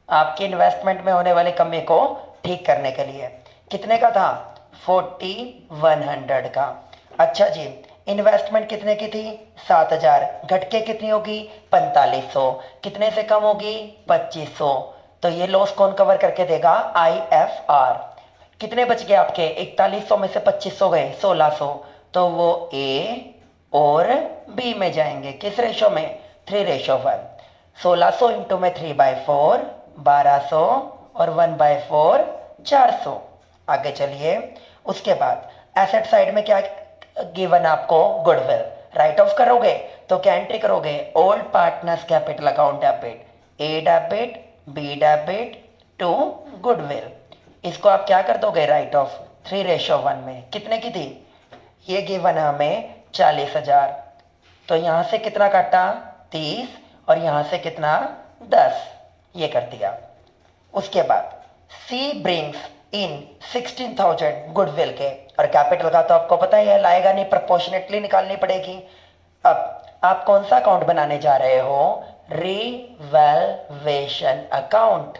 आपके इन्वेस्टमेंट में होने वाली कमी को ठीक करने के लिए। कितने का था? 4100 का। अच्छा जी, इन्वेस्टमेंट कितने की थी? 7000। घट के कितनी होगी? 4500। कितने से कम होगी? 2500। तो ये लॉस कौन कवर करके देगा? IFR। कितने बच गए आपके? 4100 में से 2500 गए, 1600। तो वो ए और बी में जाएंगे। किस रेशो में? 3:1। 1600 इंटू में 3/4 1200 और 1/4 400। आगे चलिए। उसके बाद एसेट साइड में क्या गिवन आपको? गुडविल। राइट ऑफ करोगे तो क्या एंट्री करोगे? Old partners capital account debit, A debit B debit to goodwill. इसको आप क्या कर दोगे? राइट ऑफ 3:1 में। कितने की थी? ये गिवन है हमें 40,000। तो यहां से कितना काटा? 30। और यहां से कितना? 10। ये कर दिया। उसके बाद सी ब्रिंग्स इन 16,000 गुडविल के, और कैपिटल का तो आपको पता ही है, लाएगा नहीं, प्रोपोर्शनेटली निकालनी पड़ेगी। अब आप कौन सा अकाउंट बनाने जा रहे हो? Revaluation account.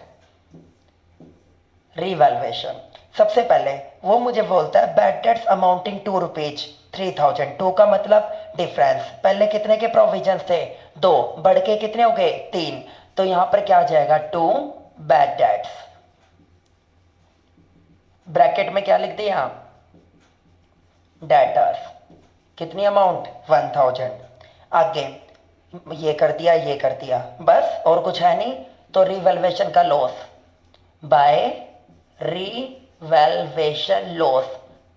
रिवैल्यूएशन सबसे पहले वो मुझे बोलता है bad debts amounting to rupees 3000। 2 का मतलब डिफरेंस। पहले कितने के प्रोविजन थे? 2। बढ़ के कितने हो गए? 3। तो यहां पर क्या आ जाएगा? 2 बैड डेट्स। ब्रैकेट में क्या लिख दिया? डेटर्स। कितनी अमाउंट? 1000। आगे ये कर दिया, ये कर दिया, बस और कुछ है नहीं। तो रिवैल्यूएशन का loss by revaluation loss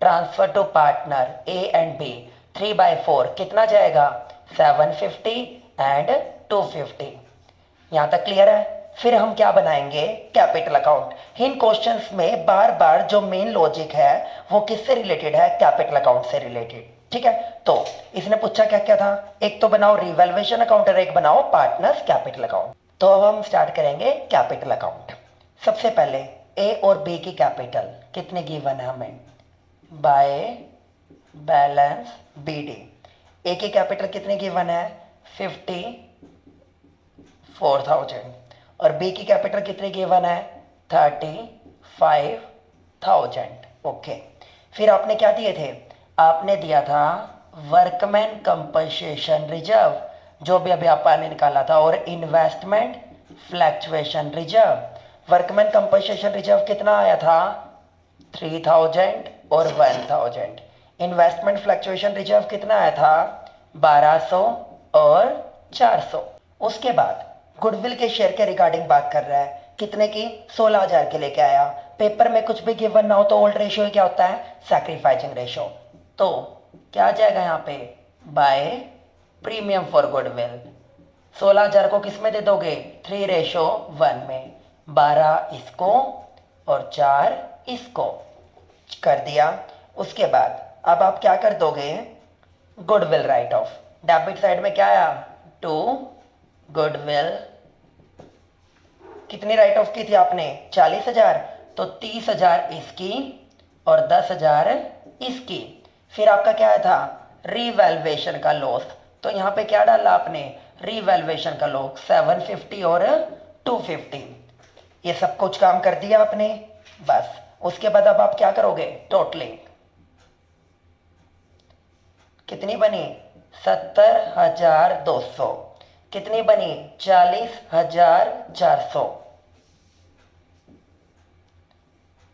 transfer to partner A and B 3/4 कितना जाएगा? 750 एंड 250। यहां तक क्लियर है? फिर हम क्या बनाएंगे? Capital account. इन क्वेश्चंस में बार बार जो मेन लॉजिक है वो किससे रिलेटेड है? कैपिटल अकाउंट से रिलेटेड। ठीक है, तो इसने पूछा क्या क्या था? एक तो बनाओ रिवैल्यूएशन अकाउंट और एक बनाओ पार्टनर्स कैपिटल अकाउंट। तो अब हम स्टार्ट करेंगे कैपिटल अकाउंट। सबसे पहले ए और बी की कैपिटल कितने गिवन है हमें? By balance BD। ए की कैपिटल कितने गिवन है? 54,000। और बी की कैपिटल कितने गिवन है? 35,000। ओके, फिर आपने क्या दिए थे? आपने दिया था वर्कमैन कंपनसेशन रिजर्व, जो भी अभी आपने निकाला था, और investment fluctuation reserve. Workman compensation reserve कितना आया था? 3000 और 1000। इन्वेस्टमेंट फ्लक्चुएशन रिजर्व कितना आया था? 1200 और 400। उसके बाद गुडविल के शेयर के रिगार्डिंग बात कर रहा है। कितने की? 16,000 के लेके आया। पेपर में कुछ भी गिवन ना हो तो ओल्ड रेशियो क्या होता है? Sacrificing ratio. तो क्या आ जाएगा यहाँ पे? Bye premium for goodwill. 16,000 को किस में दे दोगे? 3:1 में। 12 इसको और 4 इसको कर दिया। उसके बाद अब आप क्या कर दोगे? Goodwill right of. Debit side में क्या आया? 2 गुडविल कितनी राइट ऑफ की थी आपने? 40,000। तो 30,000 इसकी और 10,000 इसकी। फिर आपका क्या था? रीवैल्यूएशन का लॉस। तो यहाँ पे क्या डाला आपने? रीवैल्यूएशन का लॉस 750 और 250। ये सब कुछ काम कर दिया आपने। बस उसके बाद अब आप क्या करोगे? टोटलिंग कितनी बनी? 70,200। कितनी बनी? 40,400।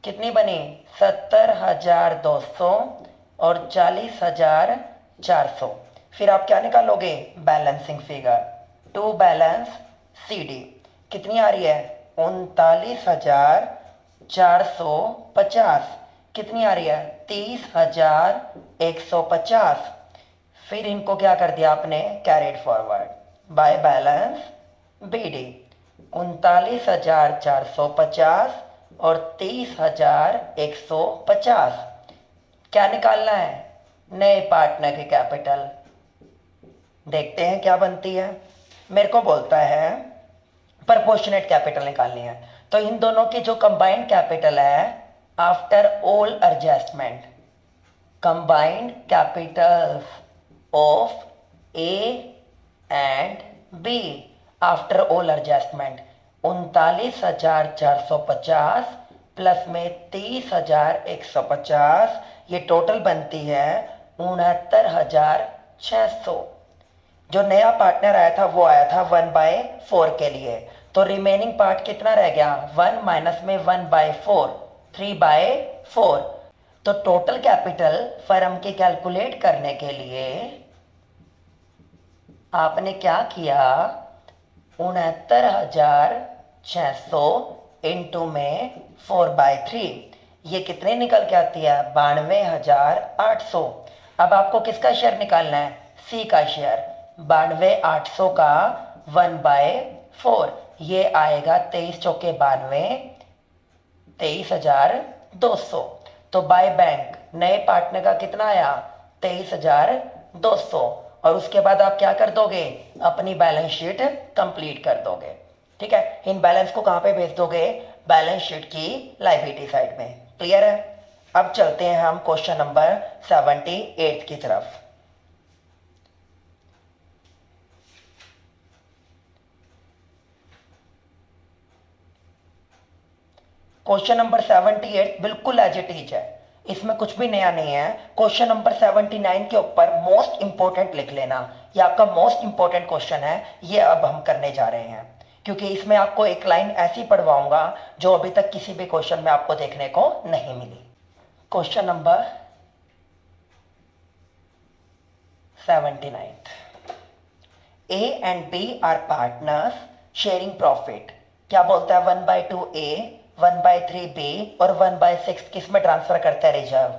कितनी बनी? 70,200 और 40,400। फिर आप क्या निकालोगे? Balancing figure to balance CD। कितनी आ रही है? 39,450। कितनी आ रही है? 30,150। फिर इनको क्या कर दिया आपने? Carried forward by balance BD। 39,450 और 30,150। क्या निकालना है? नए पार्टनर की कैपिटल। देखते हैं क्या बनती है। मेरे को बोलता है प्रपोर्शनेट कैपिटल निकालनी है। तो इन दोनों की जो कंबाइंड कैपिटल है after all adjustment, combined Capitals of A and B after all adjustment 39,450 plus में 30,150, ये टोटल बनती है 69,600। जो नया पार्टनर आया था वो आया था 1/4 के लिए। तो रिमेनिंग पार्ट कितना रह गया? 1 माइनस में 1/4, 3/4। तो टोटल कैपिटल फर्म की कैलकुलेट करने के लिए आपने क्या किया? 69,600 इंटू में 4/3। ये कितने निकल के आती है? 92,800। अब आपको किसका शेयर निकालना है? C का शेयर। 92,800 का 1/4, ये आएगा 23 चौके 92, 23,200। तो बाय बैंक नए पार्टनर का कितना आया? 23,200। और उसके बाद आप क्या कर दोगे? अपनी बैलेंस शीट कंप्लीट कर दोगे। ठीक है, इन बैलेंस को कहां पे भेज दोगे? बैलेंस शीट की लायबिलिटी साइड में। क्लियर है? अब चलते हैं हम क्वेश्चन नंबर 78 की तरफ। क्वेश्चन नंबर 78 बिल्कुल एज इट इज है, इसमें कुछ भी नया नहीं है। क्वेश्चन नंबर 79 के ऊपर मोस्ट इंपोर्टेंट लिख लेना, ये आपका मोस्ट इंपोर्टेंट क्वेश्चन है। ये अब हम करने जा रहे हैं क्योंकि इसमें आपको एक लाइन ऐसी पढ़वाऊंगा जो अभी तक किसी भी क्वेश्चन में आपको देखने को नहीं मिली। Question number 79, A and B are partners sharing profit. क्या बोलता है? 1/2 A, 1/3 B और 1/6 किस में ट्रांसफर करता है? रिजर्व।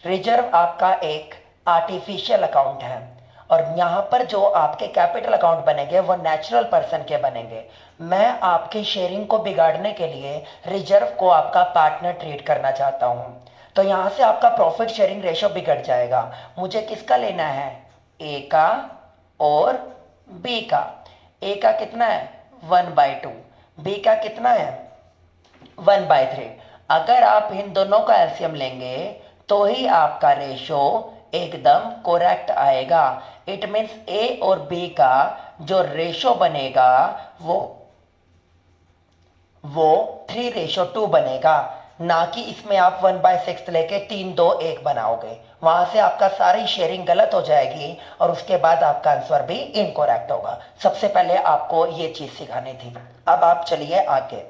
रिजर्व आपका एक आर्टिफिशियल अकाउंट है और यहां पर जो आपके कैपिटल अकाउंट बनेंगे वो नेचुरल पर्सन के बनेंगे। मैं आपके शेयरिंग को बिगाड़ने के लिए रिजर्व को आपका पार्टनर ट्रीट करना चाहता हूं। तो यहां से आपका प्रॉफिट शेयरिंग रेशो बिगड़ जाएगा। मुझे किसका लेना है? A का और B का। A का कितना है? 1/2। B का कितना है? 1/3। अगर आप इन दोनों का एलसीएम लेंगे तो ही आपका रेशो एकदम करेक्ट आएगा। इट मीन्स A और B का जो रेशो बनेगा वो 3:2 बनेगा, ना कि इसमें आप 1/6 लेके 3-2-1 बनाओगे। वहां से आपका सारी शेयरिंग गलत हो जाएगी और उसके बाद आपका आंसर भी इनकरेक्ट होगा। सबसे पहले आपको ये चीज सिखानी थी। अब आप चलिए आगे।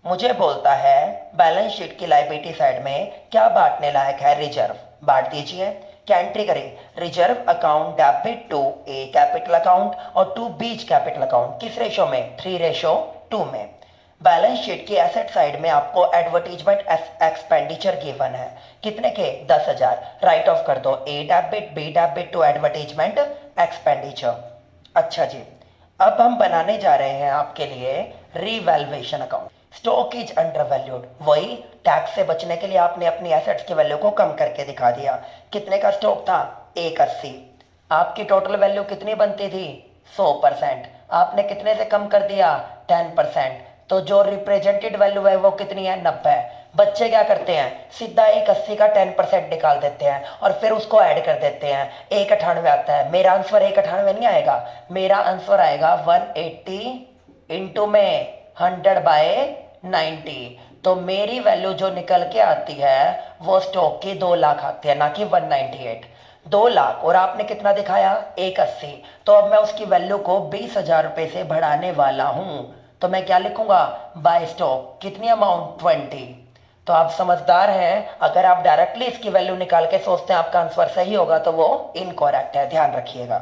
मुझे बोलता है बैलेंस शीट की लायबिलिटी साइड में क्या बांटने लायक है? रिजर्व। बांट दीजिए। क्या एंट्री करें? Reserve account debit to A capital account और टू B कैपिटल अकाउंट। किस रेशो में? 3:2 में। बैलेंस शीट की एसेट साइड में आपको एडवर्टीजमेंट एक्सपेंडिचर गिवन है। कितने के? 10,000। राइट ऑफ कर दो। A debit, B debit to advertisement expenditure. अच्छा जी, अब हम बनाने जा रहे हैं आपके लिए revaluation account. Stock is under valued, वही टैक्स से बचने के लिए आपने अपनी एसेट्स की वैल्यू को कम करके दिखा दिया। कितने का स्टॉक था? 180। आपकी टोटल वैल्यू कितनी बनती थी? 100%। आपने कितने से कम कर दिया? 10%। तो जो रिप्रेजेंटेड वैल्यू है वो कितनी है, 90। बच्चे क्या करते हैं, सीधा एक 80 का 10% निकाल देते हैं और फिर उसको ऐड कर देते हैं, 198 आता है। मेरा आंसर 198 नहीं आएगा, मेरा आंसर आएगा 180 इंटू में 100/90। तो मेरी वैल्यू जो निकल के आती है वो स्टॉक की 2 लाख आती है, ना कि 198। 2 लाख और आपने कितना दिखाया, 180। तो अब मैं उसकी वैल्यू को 20,000 रुपए से बढ़ाने वाला हूं। तो मैं क्या लिखूंगा, बाय स्टॉक कितनी अमाउंट, 20। तो आप समझदार हैं, अगर आप डायरेक्टली इसकी वैल्यू निकाल के सोचते हैं आपका आंसर सही होगा तो वो इनकरेक्ट है, ध्यान रखिएगा।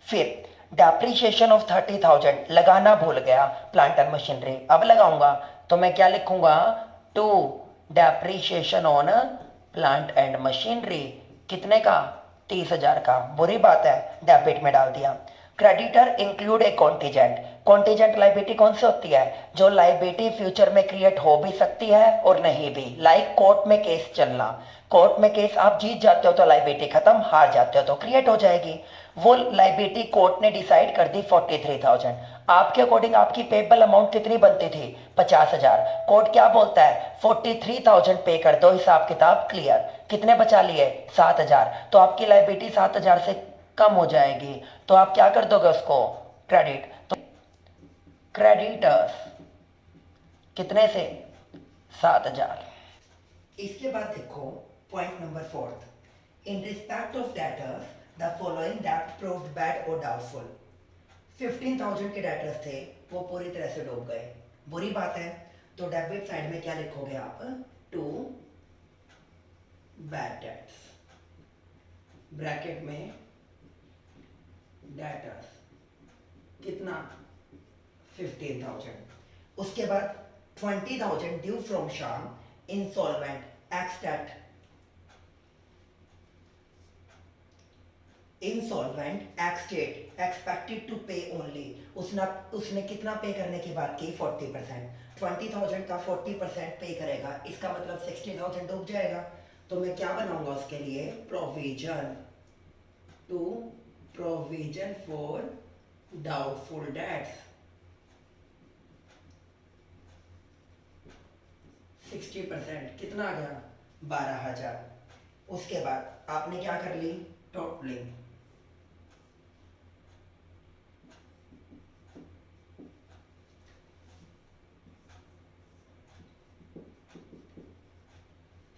फिर डेप्रीशिएशन ऑफ 30,000 लगाना भूल गया, प्लांट एंड मशीनरी। अब लगाऊंगा तो मैं क्या लिखूंगा, to depreciation on plant and machinery कितने का, 30,000 का। बुरी बात है, डेबिट में डाल दिया। क्रेडिटर इंक्लूड ए कॉन्टीजेंट। कॉन्टीजेंट लाइबिलिटी कौन सी होती है, जो लाइबिलिटी फ्यूचर में क्रिएट हो भी सकती है और नहीं भी। लाइक कोर्ट में केस चलना, कोर्ट में केस आप जीत जाते हो तो लाइबिलिटी खत्म, हार जाते हो तो क्रिएट हो जाएगी। वो लाइबिलिटी कोर्ट ने डिसाइड कर दी 43,000। आपके अकॉर्डिंग आपकी पेबल अमाउंट कितनी बनती थी, 50,000। कोर्ट क्या बोलता है, 43,000 पे कर दो, हिसाब किताब क्लियर। कितने बचा लिए, 7,000। तो आपकी लाइबिलिटी 7,000 से कम हो जाएगी, तो आप क्या कर दोगे उसको, क्रेडिट। तो क्रेडिटर्स कितने से, 7,000। इसके बाद देखो point number 4, in respect of debtors the following debt proved bad और डाउटफुल। 15,000 के डेटर्स थे, वो पूरी तरह से डूब गए, बुरी बात है। तो डेबिट साइड में क्या लिखोगे आप, टू बैड डेट्स, ब्रैकेट में डेटर्स कितना, 15,000। उसके बाद 20,000 due from Sham, insolvent, estate, insolvent estate, expected to pay only. उसने कितना पे करने की बात की, 40%। 20,000 का 40% पे करेगा, इसका मतलब 60,000 डूब जाएगा। तो मैं क्या बनाऊंगा उसके लिए, provision to provision for doubtful debts, 60%। कितना आ गया, 12,000। उसके बाद आपने क्या कर ली, टोटलिंग।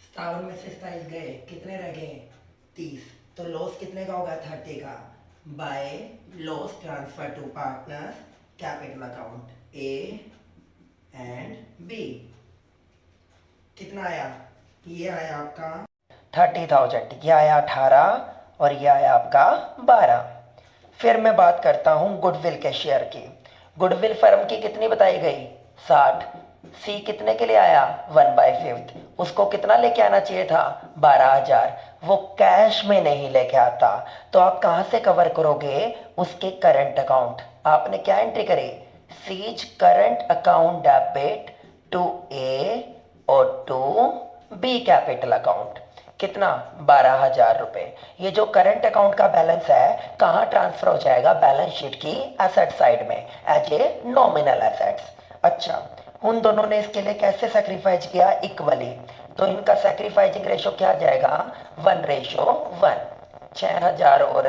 सत्तावन में से 27 गए, कितने रह गए, 30। तो लॉस कितने का होगा, 30 का। By loss transfer to partners capital account A and B. कितना आया, ये आया आपका 30,000, ये आया 18 और ये आया आपका 12। फिर मैं बात करता हूं गुडविल के शेयर की। गुडविल फर्म की कितनी बताई गई, 60। सी कितने के लिए आया, 1/5। उसको कितना लेके आना चाहिए था, 12,000। वो कैश में नहीं लेके आता, तो आप कहां से कवर करोगे, उसके करंट अकाउंट। आपने क्या एंट्री करी, C's current account debit to A और टू बी कैपिटल अकाउंट। कितना, 12,000 रुपए। ये जो करंट अकाउंट का बैलेंस है कहां ट्रांसफर हो जाएगा, बैलेंस शीट की एसेट साइड में एज ए नॉमिनल एसेट्स। अच्छा, उन दोनों ने इसके लिए कैसे सेक्रीफाइस किया, इक्वली। तो इनका सेक्रीफाइसिंग रेशो क्या आ जाएगा, 1:1। 6,000 और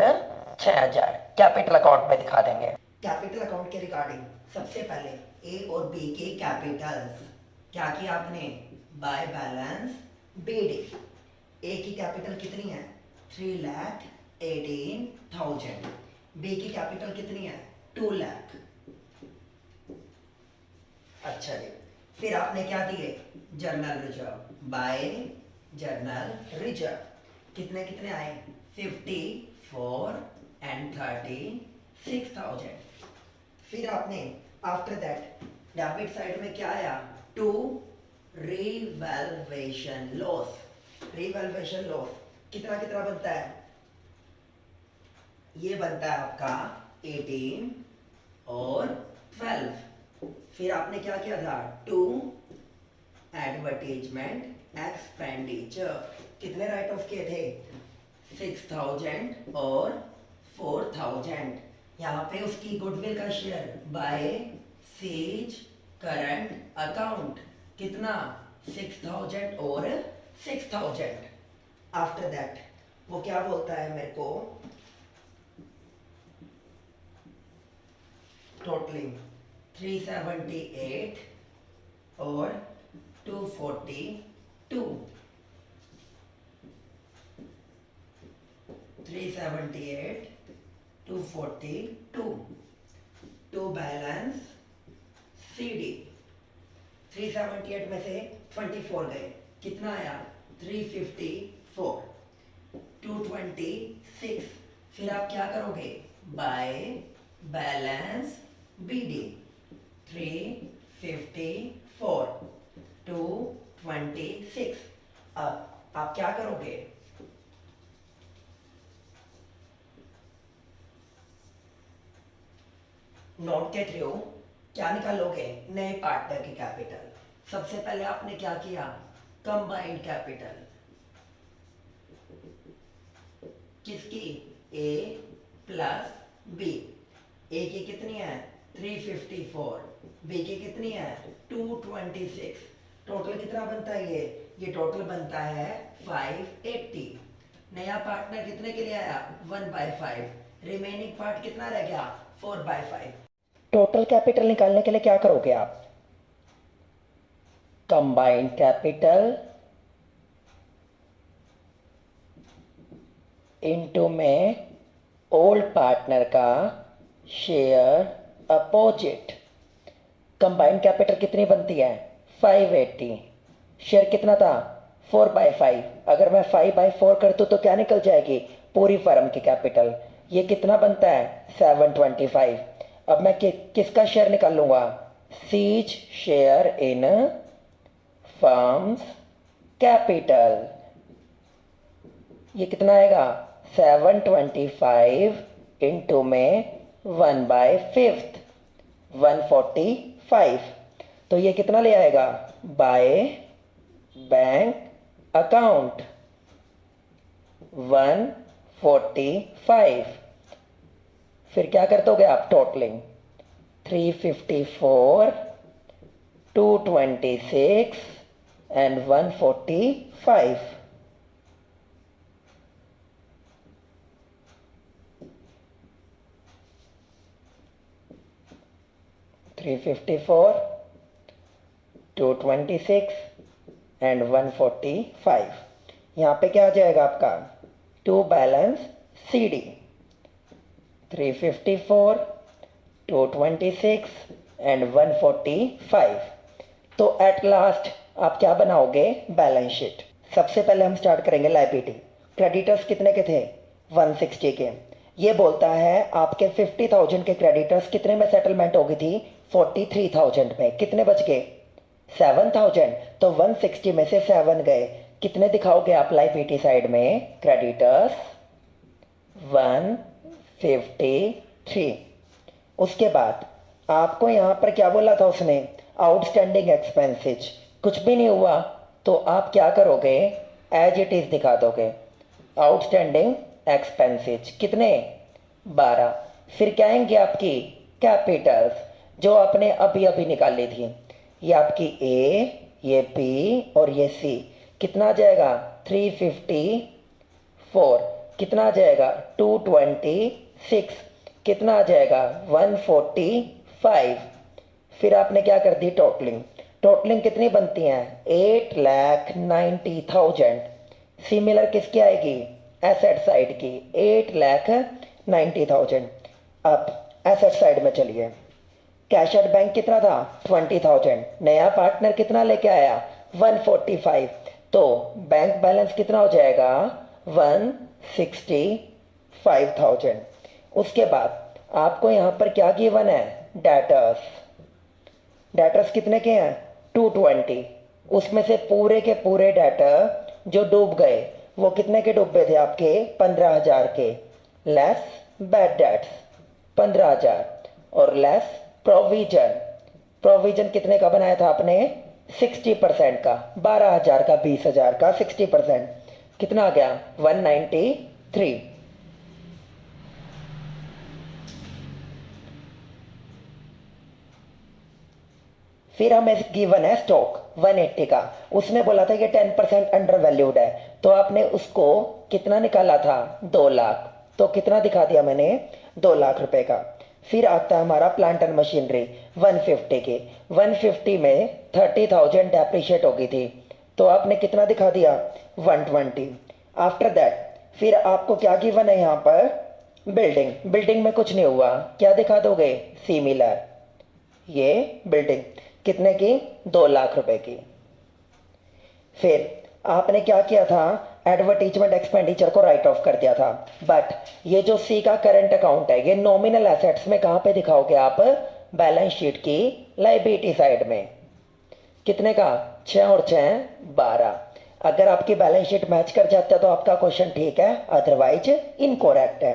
6,000 कैपिटल अकाउंट में दिखा देंगे। कैपिटल अकाउंट के रिगार्डिंग सबसे पहले ए और बी के कैपिटल्स क्या किया आपने, बाय बैलेंस बीडी। ए की कैपिटल कितनी है, 3,18,000। बी की कैपिटल कितनी है, 2 लाख। अच्छा जी, फिर आपने क्या दिए, general reserve, by general reserve. कितने कितने आए, 54 एंड 36,000। फिर आपने आफ्टर दैट डेबिट साइड में क्या आया, to revaluation loss. Revaluation loss कितना कितना बनता है, ये बनता है आपका 18 और 12। फिर आपने क्या किया था, टू एडवर्टीजमेंट एक्सपेंडिचर। कितने राइट ऑफ किए थे, 6,000 और 4,000। यहाँ पे उसकी गुडविल का share bye says current account कितना 6000 और 6000। आफ्टर दैट वो क्या बोलता है मेरे को, टोटलिंग 378 और 242, 378 242 टू बैलेंस CD। 378 में से 24 गए, कितना आया 354, 226। फिर आप क्या करोगे, बाय बैलेंस BD 354 226। अब आप क्या करोगे, नोट के थ्रू क्या निकालोगे, नए पार्टनर की कैपिटल। सबसे पहले आपने क्या किया, कंबाइंड कैपिटल किसकी, A प्लस B। A की कितनी है 354, B की कितनी है 226। टोटल कितना बनता है ये टोटल बनता है 580। नया पार्टनर कितने के लिए आया 1/5, रिमेनिंग पार्ट कितना रह गया 4/5। टोटल कैपिटल निकालने के लिए क्या करोगे आप, कंबाइंड कैपिटल इनटू में ओल्ड पार्टनर का शेयर अपोजिट। कंबाइंड कैपिटल कितनी बनती है 580, शेयर कितना था 4/5। अगर मैं 5/4 कर दूं तो क्या निकल जाएगी, पूरी फर्म की कैपिटल। ये कितना बनता है 725। अब मैं किसका शेयर निकालूंगा, C's share in firm's capital. ये कितना आएगा 725 इंटू में 1/5 145। तो ये कितना ले आएगा, बाय बैंक अकाउंट 145। फिर क्या करते होगे आप, टोटलिंग 354 226 एंड 145। 354 226 एंड 145। यहाँ पे क्या आ जाएगा आपका, टू बैलेंस CD 354 226 एंड 145। तो एट लास्ट आप क्या बनाओगे, बैलेंस शीट। सबसे पहले हम स्टार्ट करेंगे लायबिलिटी। क्रेडिटर्स कितने के थे 160 के। ये बोलता है आपके 50,000 के क्रेडिटर्स कितने में सेटलमेंट हो गई थी 43,000 में, कितने बच गए 7,000। तो 160 में से 7 गए, कितने दिखाओगे आप लायबिलिटी साइड में, क्रेडिटर्स 153। उसके बाद आपको यहाँ पर क्या बोला था उसने, आउटस्टैंडिंग एक्सपेंसेज कुछ भी नहीं हुआ तो आप क्या करोगे, एज इट इज दिखा दोगे। आउटस्टैंडिंग एक्सपेंसेज कितने 12। फिर क्या आएंगे आपकी कैपिटल्स जो आपने अभी अभी निकाली थी, ये आपकी A, ये B और ये C। कितना आ जाएगा 354, कितना आ जाएगा 226, कितना आ जाएगा 145। फिर आपने क्या कर दी टोटलिंग। टोटलिंग कितनी बनती है 8,90,000। सिमिलर किसकी आएगी, एसेट साइड की 8,90,000। अब एसेट साइड में चलिए, कैश एट बैंक कितना था 20,000, नया पार्टनर कितना लेके आया 145। तो बैंक बैलेंस कितना हो जाएगा 165,000। उसके बाद आपको यहाँ पर क्या गिवन है, डेटर्स। डेटर्स कितने के हैं 220। उसमें से पूरे के पूरे डेटर जो डूब गए वो कितने के डूबे थे आपके 15,000 के, लेस बैड डेट्स 15,000 और लेस प्रोविजन। प्रोविजन कितने का बनाया था आपने 60% का, 12,000 का 20,000 का 60%, कितना आ गया 193। फिर हमें गिवन है स्टॉक 180 का, उसने बोला था कि 10% अंडर वैल्यूड है, तो आपने उसको कितना निकाला था 2 लाख, तो कितना दिखा दिया मैंने 2 लाख रुपए का। फिर आता है हमारा प्लांट एंड मशीनरी 150 के, 150 में 30,000 डेप्रिशिएट हो गई थी, तो आपने कितना दिखा दिया 120। आफ्टर दैट फिर आपको क्या गिवन है यहाँ पर बिल्डिंग, बिल्डिंग में कुछ नहीं हुआ, क्या दिखा दोगे सिमिलर, ये बिल्डिंग कितने की 2 लाख रुपए की। फिर आपने क्या किया था एडवर्टीजमेंट एक्सपेंडिचर को राइट ऑफ कर दिया था, बट ये जो सी का करंट अकाउंट है ये नॉमिनल एसेट्स में कहां पे दिखाओगे आप, बैलेंस शीट की लाइबिलिटी साइड में। कितने का 6 और 6 12। अगर आपकी बैलेंस शीट मैच कर जाता है तो आपका क्वेश्चन ठीक है, अदरवाइज इनकोरेक्ट है।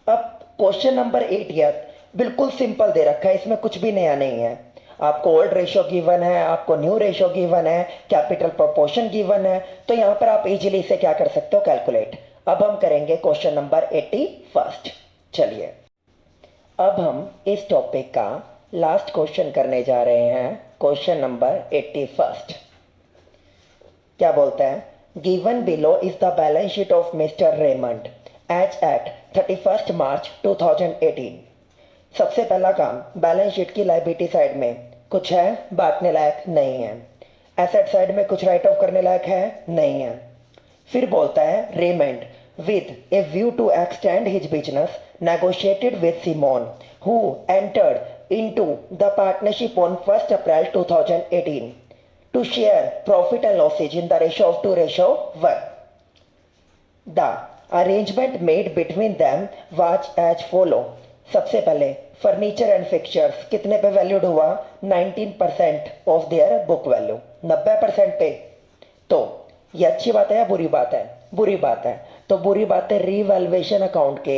अब क्वेश्चन नंबर 8 बिल्कुल सिंपल दे रखा है, इसमें कुछ भी नया नहीं है। आपको ओल्ड रेशियो गिवन है, आपको न्यू रेशियो गिवन है, कैपिटल प्रोपोर्शन गिवन है, तो यहां पर आप इजीली इसे क्या कर सकते हो कैलकुलेट। अब हम करेंगे क्वेश्चन नंबर 81। चलिए अब हम इस टॉपिक का लास्ट क्वेश्चन करने जा रहे हैं, क्वेश्चन नंबर 81। क्या बोलता है, given below is the balance sheet of mister Raymond as at 31 March 2018। सबसे पहला काम, बैलेंस शीट की लाइबिलिटी साइड में कुछ है बांटने लायक नहीं है, एसेट साइड में कुछ राइट ऑफ करने लायक है नहीं है। फिर बोलता है Raymond with a view to extend his business negotiated with Simon who entered into the partnership on 1st April 2018 to share profit and losses in the ratio of 2:1. The arrangement made between them was as follow. सबसे पहले furniture and fixtures कितने पे valued हुआ 19% of their book value, 90% पे। तो ये अच्छी बात है या बुरी बात है, बुरी बात है, तो बुरी बात है रीवैल्यूएशन अकाउंट के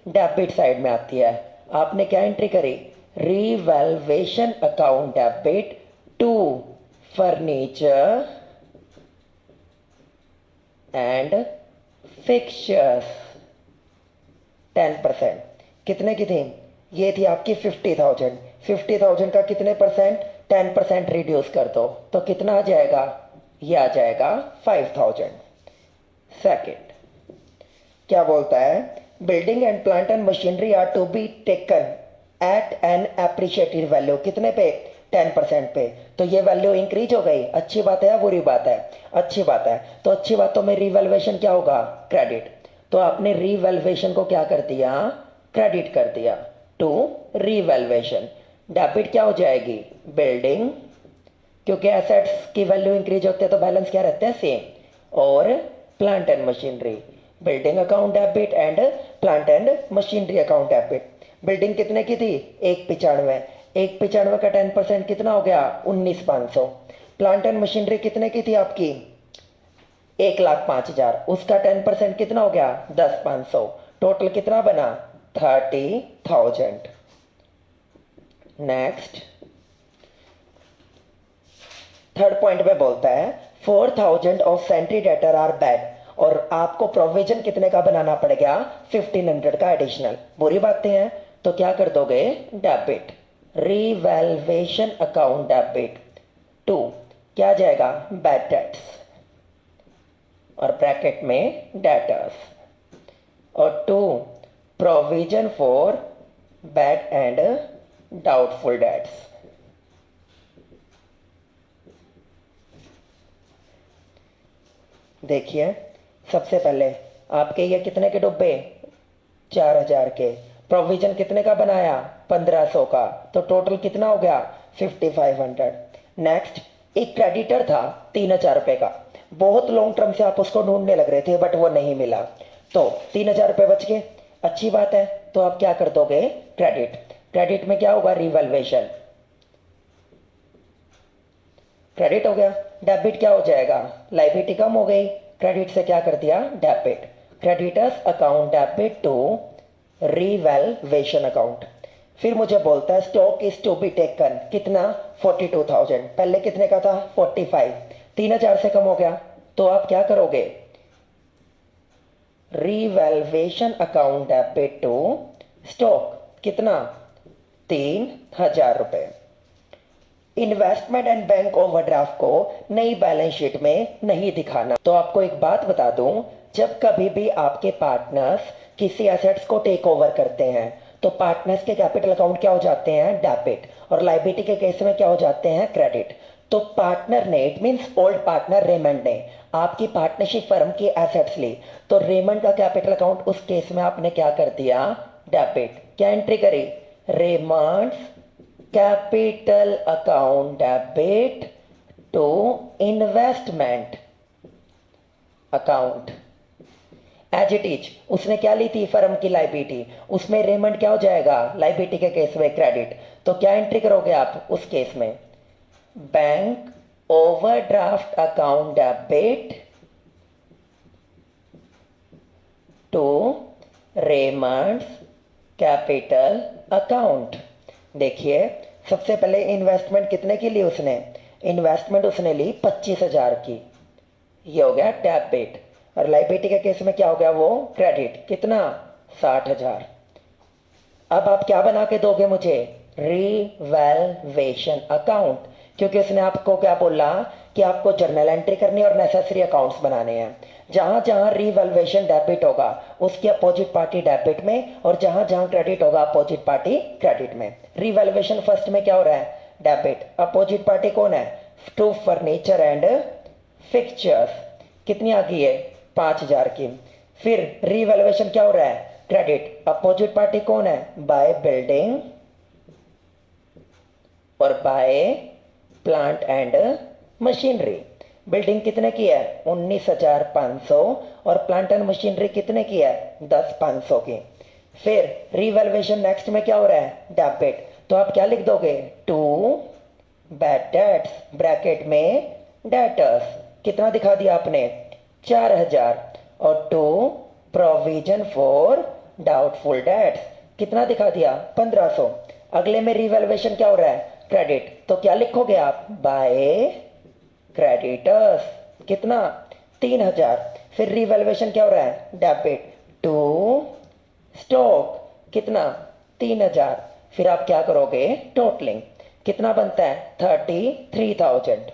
डेबिट साइड में आती है। आपने क्या एंट्री करी revaluation account debit to furniture and fixtures 10%। कितने की थी ये, थी आपकी 50,000, 50,000 का कितने परसेंट 10% रिड्यूस कर दो तो कितना आ जाएगा, ये आ जाएगा 5,000। सेकेंड क्या बोलता है, building and plant and machinery are to be taken at an appreciated value, कितने पे 10% पे, तो ये वैल्यू इंक्रीज हो गई। अच्छी बात है या बुरी बात है, अच्छी बात है। तो अच्छी बातों में रीवैल्यूएशन क्या होगा क्रेडिट, तो आपने रीवैल्यूएशन को क्या कर दिया क्रेडिट कर दिया टू रीवैल्यूएशन। डेबिट क्या हो जाएगी बिल्डिंग, क्योंकि एसेट्स की वैल्यू इंक्रीज होते हैं तो बैलेंस क्या रहते हैं सेम, और plant and machinery building account debit and plant and machinery account debit. Building कितने की थी 195, 195 का 10% कितना हो गया 19,500। प्लांट एंड मशीनरी कितने की थी आपकी 1,05,000, उसका 10% कितना हो गया 10,500, टोटल कितना बना 30,000। नेक्स्ट थर्ड पॉइंट में बोलता है 4,000 of sundry debtor are bad, और आपको प्रोविजन कितने का बनाना पड़ेगा 1,500 का एडिशनल। बुरी बातें हैं तो क्या कर दोगे debit revaluation account debit to क्या जाएगा बैड डेट्स और ब्रैकेट में डेटर्स, और to provision for bad and doubtful debts. देखिए सबसे पहले आपके ये कितने के डब्बे 4,000 के, प्रोविजन कितने का बनाया 1,500 का, तो टोटल कितना हो गया 5,500। नेक्स्ट एक क्रेडिटर था 3,000 रुपए का, बहुत लॉन्ग टर्म से आप उसको ढूंढने लग रहे थे बट वो नहीं मिला, तो 3,000 रुपए बच गए, अच्छी बात है। तो आप क्या कर दोगे क्रेडिट, क्रेडिट में क्या होगा रीवैल्यूएशन, क्रेडिट हो गया। डेबिट क्या हो जाएगा लायबिलिटी कम हो गई, क्रेडिट से क्या कर दिया debit creditors account debit to revaluation account. फिर मुझे बोलता है stock is to be taken कितना 42,000, पहले कितने का था 45, 3,000 से कम हो गया, तो आप क्या करोगे revaluation account debit to stock कितना 3,000 रुपए। इन्वेस्टमेंट एंड बैंक ओवरड्राफ्ट को नई बैलेंस शीट में नहीं दिखाना। तो आपको एक बात बता दूं, जब कभी भी आपके पार्टनर्स किसी एसेट्स को टेक ओवर करते हैं तो पार्टनर्स के कैपिटल अकाउंट क्या हो जाते हैं, डेबिट, और लायबिलिटी के केस में क्या हो जाते हैं, क्रेडिट। तो पार्टनर ने, it means old partner Raymond ने आपकी पार्टनरशिप फर्म की एसेट्स ली, तो रेमंड का कैपिटल अकाउंट उस केस में आपने क्या कर दिया, डेबिट। क्या एंट्री करी, Raymond capital account debit to investment account as it is. उसने क्या ली थी, फर्म की लाइबिलिटी, उसमें रेमंड क्या हो जाएगा, लाइबिलिटी के केस में क्रेडिट। तो क्या एंट्री करोगे आप उस केस में, bank overdraft account debit to Raymond capital account. देखिए सबसे पहले इन्वेस्टमेंट कितने की ली उसने, इन्वेस्टमेंट उसने ली 25,000 की, ये हो गया डेबिट। और लायबिलिटी के केस में क्या हो गया, वो क्रेडिट, कितना, 60,000। अब आप क्या बना के दोगे मुझे, रिवैल्यूएशन अकाउंट, क्योंकि उसने आपको क्या बोला कि आपको जर्नल एंट्री करनी और नेसेसरी अकाउंट्स बनाने हैं। जहां जहां रिवैल्यूएशन डेबिट होगा उसकी अपोजिट पार्टी डेबिट में, और जहां जहां क्रेडिट होगा अपोजिट पार्टी क्रेडिट में। रिवैल्यूएशन फर्स्ट में क्या हो रहा है, डेबिट, अपोजिट पार्टी कौन है, टू फर्नीचर एंड फिक्चर्स, कितनी आ गई है, 5,000 की। फिर रिवैल्यूएशन क्या हो रहा है, क्रेडिट, अपोजिट पार्टी कौन है, बाय बिल्डिंग और by plant and machinery. Building कितने की है, 19,500, और प्लांट एंड मशीनरी कितने की है, 10,500 की। फिर रिवैल्यूएशन नेक्स्ट में क्या हो रहा है, डेबिट, तो आप क्या लिख दोगे, टू बैड डेट्स, ब्रैकेट में डेटर्स, कितना दिखा दिया आपने, 4,000, और to provision for doubtful debts, कितना दिखा दिया, 1,500। अगले में रिवैल्यूएशन क्या हो रहा है, क्रेडिट, तो क्या लिखोगे आप, बाय क्रेडिटर्स, कितना, 3,000। फिर रिवैल्यूएशन क्या हो रहा है, डेबिट, टू स्टॉक, कितना, 3,000। फिर आप क्या करोगे, टोटलिंग, कितना बनता है, 33,000।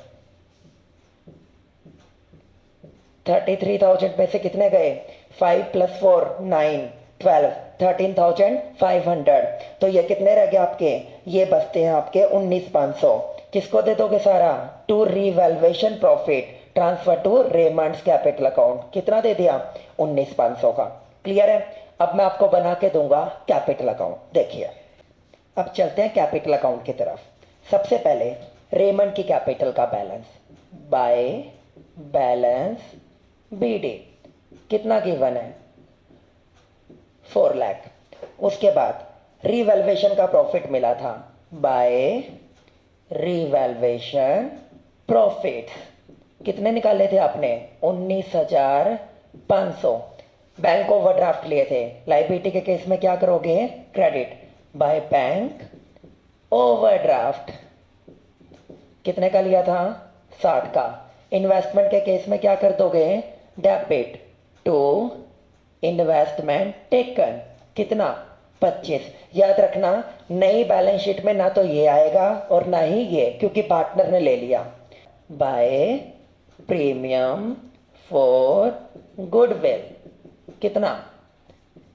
33,000 में से कितने गए, 5 + 4 9 12, 13,500। तो ये कितने रह गए आपके, ये बचते हैं आपके 19,500। किसको दे दोगे सारा, to revaluation profit transfer to Raymond's capital account, कितना दे दिया, 19,500 का। क्लियर है। अब मैं आपको बना के दूंगा कैपिटल अकाउंट, देखिए। अब चलते हैं कैपिटल अकाउंट की तरफ। सबसे पहले रेमंड की कैपिटल का बैलेंस, बाय बैलेंस बीडी, कितना गिवन है, 4 लाख। उसके बाद रिवैल्यूएशन का प्रॉफिट मिला था, बाय रिवैल्यूएशन प्रॉफिट, कितने निकाले थे आपने, 19,500। बैंक ओवरड्राफ्ट लिए थे, लायबिलिटी के केस में क्या करोगे, क्रेडिट, बाय बैंक ओवरड्राफ्ट, कितने का लिया था, 60 का। इन्वेस्टमेंट के केस में क्या कर दोगे, डेबिट, टू इन्वेस्टमेंट टेकन, कितना, 25। याद रखना नई बैलेंस शीट में ना तो ये आएगा और ना ही ये, क्योंकि पार्टनर ने ले लिया। बाय प्रीमियम फॉर गुडविल, कितना,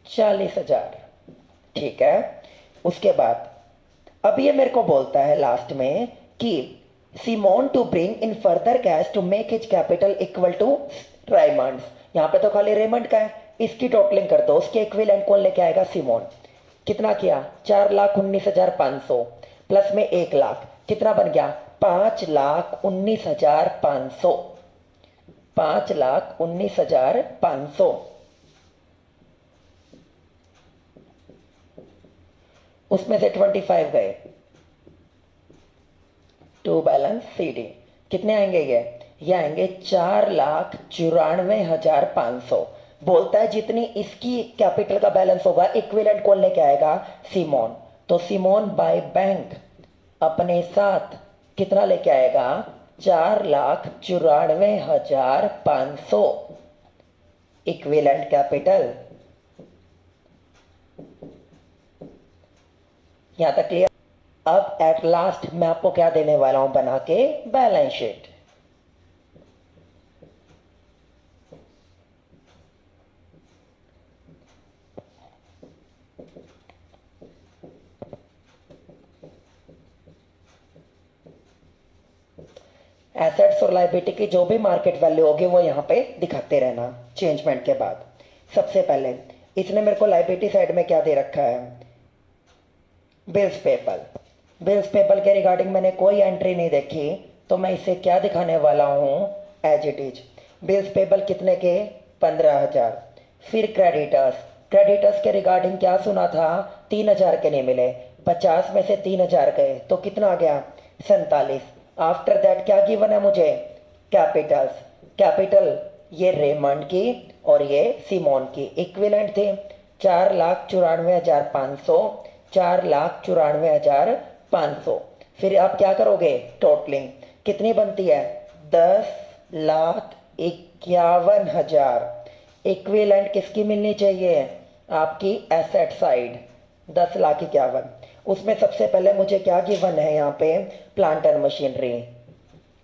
40,000, ठीक है। उसके बाद अब ये मेरे को बोलता है लास्ट में कि Simon to bring in further cash to make his capital equal to Raymond's. यहाँ पे तो खाली रेमंड का है, इसकी टोटलिंग कर दो, उसके इक्विवेलेंट कौन लेके आएगा, सिमोन। कितना किया, 4,19,500 प्लस में 1 लाख, कितना बन गया, 5,19,500, 5,19,500। उसमें से 25 गए, टू बैलेंस सीडी, कितने आएंगे ये आएंगे 4,94,500। बोलता है जितनी इसकी कैपिटल का बैलेंस होगा इक्विवेलेंट कौन लेके आएगा, सिमोन। तो सिमोन बाय बैंक अपने साथ कितना लेके आएगा, 4,94,500 इक्विवेलेंट कैपिटल। यहां तक क्लियर। अब एट लास्ट मैं आपको क्या देने वाला हूं बना के, बैलेंस शीट। एसेट्स और लायबिलिटी की जो भी मार्केट वैल्यू होगी वो यहाँ पे दिखाते रहना चेंजमेंट के बाद। सबसे पहले इसने मेरे को लायबिलिटी साइड में क्या दे रखा है, बिल्स पेबल। बिल्स पेबल के रिगार्डिंग मैंने कोई एंट्री नहीं देखी, तो मैं इसे क्या दिखाने वाला हूँ, as it is. Bills payable कितने के, 15,000। फिर क्रेडिटर्स, क्रेडिटर्स के रिगार्डिंग क्या सुना था, 3,000 के नहीं मिले, 50 में से 3,000 गए तो कितना आ गया, 47। आफ्टर दैट क्या गिवन है मुझे, कैपिटल्स। कैपिटल ये रेमंड की और ये सिमोन की इक्विवेलेंट थे, 4,94,500, 4,94,500। फिर आप क्या करोगे, टोटलिंग कितनी बनती है, 10,51,000। इक्विवेलेंट किसकी मिलनी चाहिए, आपकी एसेट साइड, 10,51,000। उसमें सबसे पहले मुझे क्या गिवन है यहाँ पे, प्लांट एंड मशीनरी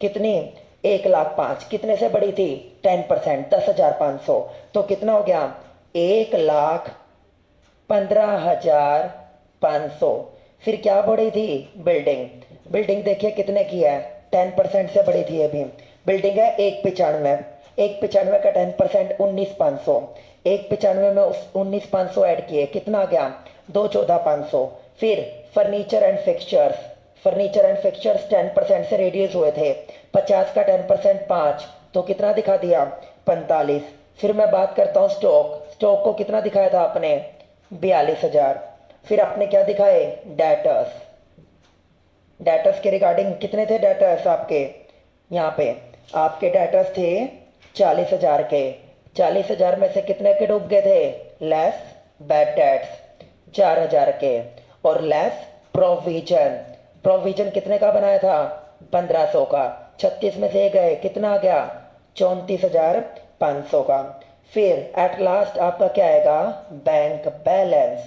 कितनी, 1,05,000। कितने से बड़ी थी, 10%, 10,500। तो कितना हो गया, 1,15,500। फिर क्या बड़ी थी, बिल्डिंग। बिल्डिंग देखिए कितने की है, 10% से बड़ी थी अभी। बिल्डिंग है 1,95,000। 1,95,000 का 10%, 19,500। 1,95,000 में उस 19,500 ऐड किए, कितना आ गया, 2,14,500। फिर furniture and fixtures, furniture and fixtures 10% से रिड्यूस हुए थे, 50 का 10%, 5, तो कितना दिखा दिया, 45। फिर मैं बात करता हूँ स्टॉक। स्टॉक को कितना दिखाया था आपने, 42,000। फिर आपने क्या दिखाए, डेटर्स। डेटर्स के रिगार्डिंग कितने थे डेटर्स आपके, यहाँ पे आपके डेटर्स थे 40,000 के। 40,000 में से कितने के डूब गए थे, लेस बैड डेट्स 4,000 के, और लेस प्रोविजन। प्रोविजन कितने का बनाया था, 1,500 का। 36 में से गए, कितना आ गया, 34,500 का। फिर एट लास्ट आपका क्या आएगा, bank balance.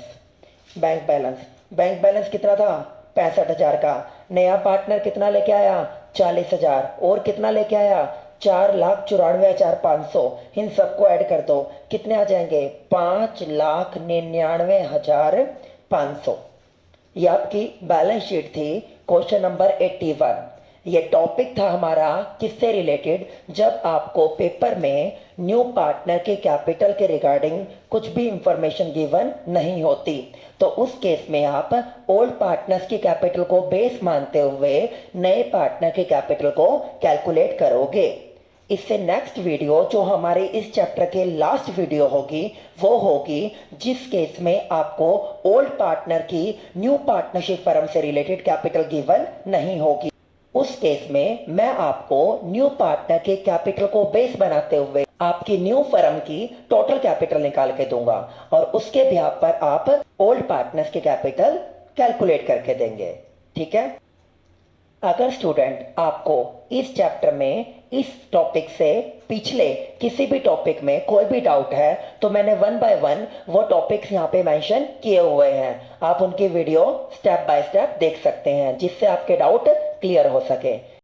Bank balance, bank balance कितना था, 65,000 का। नया पार्टनर कितना लेके आया, 40,000, और कितना लेके आया, 4,94,500। इन सबको ऐड कर दो, कितने आ जाएंगे, 5,99,500। ये आपकी बैलेंस शीट थी, क्वेश्चन नंबर 81। ये टॉपिक था हमारा किससे रिलेटेड, जब आपको पेपर में न्यू पार्टनर के कैपिटल के रिगार्डिंग कुछ भी इंफॉर्मेशन गिवन नहीं होती, तो उस केस में आप ओल्ड पार्टनर्स की कैपिटल को बेस मानते हुए नए पार्टनर के कैपिटल को कैलकुलेट करोगे। इससे नेक्स्ट वीडियो जो हमारे इस चैप्टर के लास्ट वीडियो होगी, वो होगी जिस केस में आपको ओल्ड पार्टनर की न्यू पार्टनरशिप फर्म से रिलेटेड कैपिटल गिवन नहीं होगी। उस केस में मैं आपको न्यू पार्टनर के कैपिटल को बेस बनाते हुए आपकी न्यू फर्म की टोटल कैपिटल निकाल के दूंगा, और उसके बिहाफ पर आप ओल्ड पार्टनर्स के कैपिटल कैलकुलेट करके देंगे। ठीक है। अगर स्टूडेंट आपको इस चैप्टर में इस टॉपिक से पिछले किसी भी टॉपिक में कोई भी डाउट है, तो मैंने 1 बाय 1 वो टॉपिक्स यहाँ पे मेंशन किए हुए हैं। आप उनकी वीडियो स्टेप बाय स्टेप देख सकते हैं, जिससे आपके डाउट क्लियर हो सके।